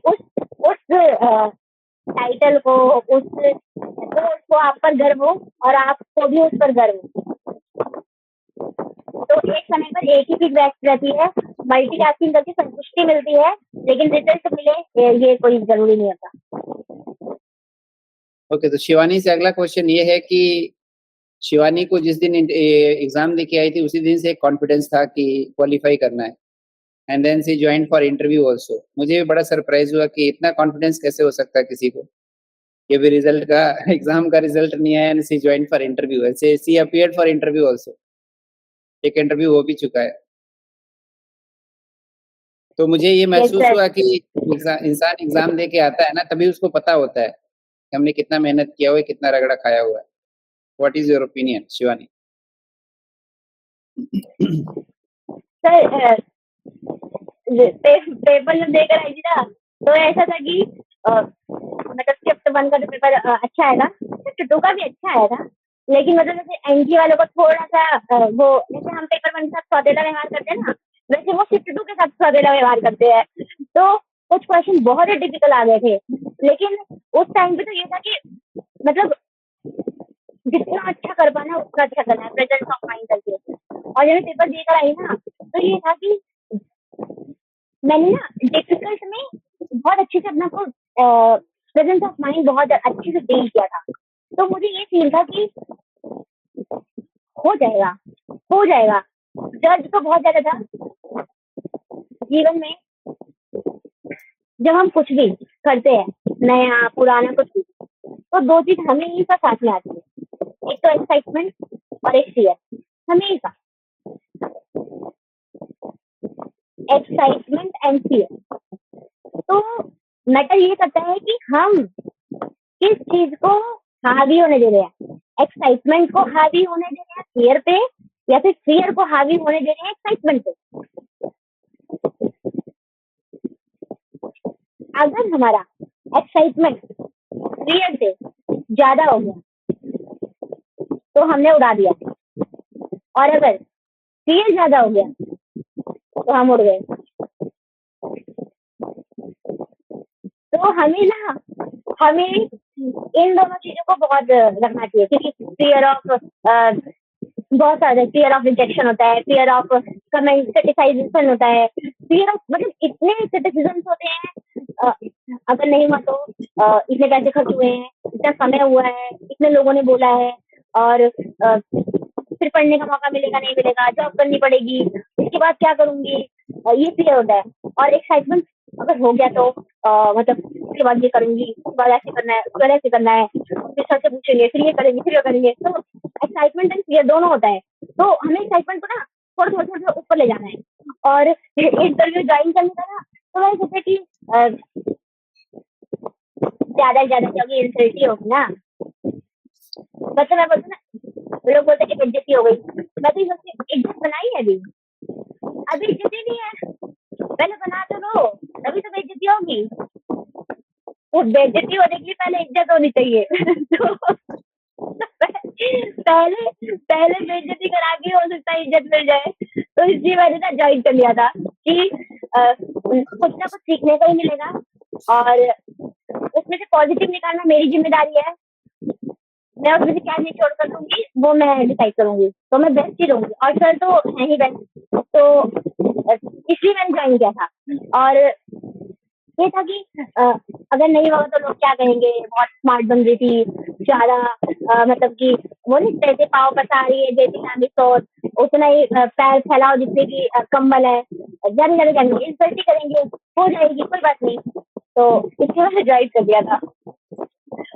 उस उस टाइटल को, उस तो उसको आप पर गर्व हो और आपको भी उस पर गर्व हो। तो एक समय पर एक ही फीडबैक रहती है, मल्टीटास्किंग करके संतुष्टि मिलती है, लेकिन रिजल्ट मिले ये कोई जरूरी नहीं होता। ओके, तो शिवानी से अगला क्वेश्चन ये है कि शिवानी को जिस दिन एग्जाम देके आई थी उसी दिन से कॉन्फिडेंस था कि क्वालिफाई करना है, and then she join for interview also. मुझे भी बड़ा सरप्राइज हुआ कि इतना कॉन्फिडेंस कैसे हो सकता है किसी को, ये भी रिजल्ट का एग्जाम का रिजल्ट नहीं आया and she join for interview, ऐसे she appeared for interview also, एक इंटरव्यू हो भी चुका है। तो मुझे ये महसूस हुआ कि इंसान एग्जाम दे के आता है ना, तभी उसको पता होता है कि हमने कितना मेहनत किया हुआ है, कितना रगड़ा खाया हुआ है। What is your opinion Shivani? Sir paper जब देकर आई थी ना, तो ऐसा था कि मतलब शिफ्ट 1 का जो पेपर अच्छा आएगा, शिफ्ट 2 का भी अच्छा आएगा, लेकिन मतलब जैसे एनजी वालों को थोड़ा सा वो जैसे हम पेपर 1 के साथ सौदेला व्यवहार करते हैं ना, वैसे वो शिफ्ट 2 के साथ सौदेला व्यवहार करते हैं। तो कुछ क्वेश्चन बहुत ही डिफिकल्ट आ गए थे, लेकिन उस टाइम पे तो ये था कि मतलब जितना अच्छा कर पाना उतना अच्छा करना है, प्रेजेंस ऑफ माइंड करके। और जब मैं पेपर देकर आई ना, तो ये था कि मैंने ना डिफिकल्ट में बहुत अच्छे से अपना को प्रेजेंस ऑफ माइंड बहुत अच्छे से डील किया था। तो मुझे ये फील था कि हो जाएगा, हो जाएगा। डर तो बहुत ज्यादा था जीवन में। जब हम कुछ भी करते हैं, नया पुराना कुछ भी, तो दो चीज हमेशा साथ में आती है, एक तो एक्साइटमेंट और एक फियर। हमेशा एक्साइटमेंट एंड फियर। तो मैटर ये करता है कि हम किस चीज को हावी होने दे रहे हैं, एक्साइटमेंट को हावी होने दे रहे हैं फियर पे, या फिर फियर को हावी होने दे रहे हैं एक्साइटमेंट पे। अगर हमारा एक्साइटमेंट फियर से ज्यादा हो गया तो हमने उड़ा दिया, और अगर फियर ज्यादा हो गया तो हम उड़ गए। तो हमें इन दोनों चीजों को बहुत रखना चाहिए, क्योंकि फियर ऑफ बहुत सारे, फियर ऑफ रिजेक्शन होता है, फियर ऑफ कमेंट क्रिटिसाइजेशन होता है, फियर ऑफ मतलब इतने क्रिटिसिज्म होते हैं। अगर नहीं हुआ तो इतने पैसे खर्च हुए हैं, इतना समय हुआ है, इतने लोगों ने बोला है, और फिर पढ़ने का मौका मिलेगा नहीं मिलेगा, जॉब करनी पड़ेगी, इसके बाद क्या करूंगी, ये फियर होता है। और एक्साइटमेंट अगर हो गया तो मतलब उसके बाद ये करूंगी, उसके बाद ऐसे करना है, उसके बाद ऐसे करना है, फिर सर से पूछेंगे, फिर ये करेंगे, फिर ये करेंगे। तो एक्साइटमेंट एंड फियर दोनों होता है। तो हमें एक्साइटमेंट को ना थोड़ा थोड़ा थोड़ा ऊपर ले जाना है। और इंटरव्यू ज्वाइन करने का ना, तो मैं सोचा कि ज्यादा से ज्यादा क्योंकि इंसल्टी होगी ना, मतलब मैं बोलती ना, लोग बोलते कि बेइज्जती हो गई, मैं तो ये सोचती हूँ, इज्जत बनाई है अभी इज्जत ही नहीं है, पहले बना तो लो, तभी तो बेइज्जती होगी। वो बेइज्जती होने के लिए पहले इज्जत होनी चाहिए। तो पहले बेइज्जती करा के हो सकता है इज्जत मिल जाए। तो इसलिए मैंने ना ज्वाइन कर लिया था कि कुछ ना कुछ सीखने को ही मिलेगा, और उसमें से पॉजिटिव निकालना मेरी जिम्मेदारी है। मैं उसमें से क्या निचोड़ कर दूंगी वो मैं डिसाइड करूंगी, तो मैं बेस्ट ही रहूंगी, और सर तो है ही बेस्ट। तो इसलिए मैंने ज्वाइन किया था। और ये था कि अगर नहीं होगा तो लोग क्या कहेंगे, बहुत स्मार्ट बन रही थी ज्यादा, मतलब कि वो नहीं कहते पाव पसा रही है जैसी लामी सोच, उतना ही पैर फैलाओ जितने की कम्बल है, ज्यादा ज्यादा करेंगे, इंसल्ट ही करेंगे, हो जाएगी कोई बात नहीं। तो इसकी वजह से ज्वाइन कर दिया था।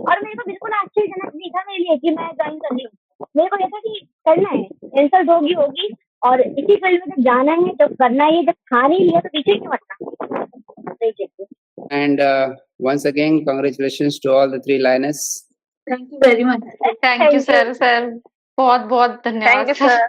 और मेरे को बिल्कुल आश्चर्यजनक नहीं था मेरे लिए कि मैं ज्वाइन कर रही हूँ। मेरे को ऐसा कि करना है, इंसल्ट होगी होगी और इसी फील्ड में जब जाना है, जब करना है, जब ठान ही लिया तो पीछे क्यों हटना। सही कहते हो। And once again, congratulations to all the three lioness. Thank you very much. Thank you sir. बहुत बहुत धन्यवाद थैंक यू सर।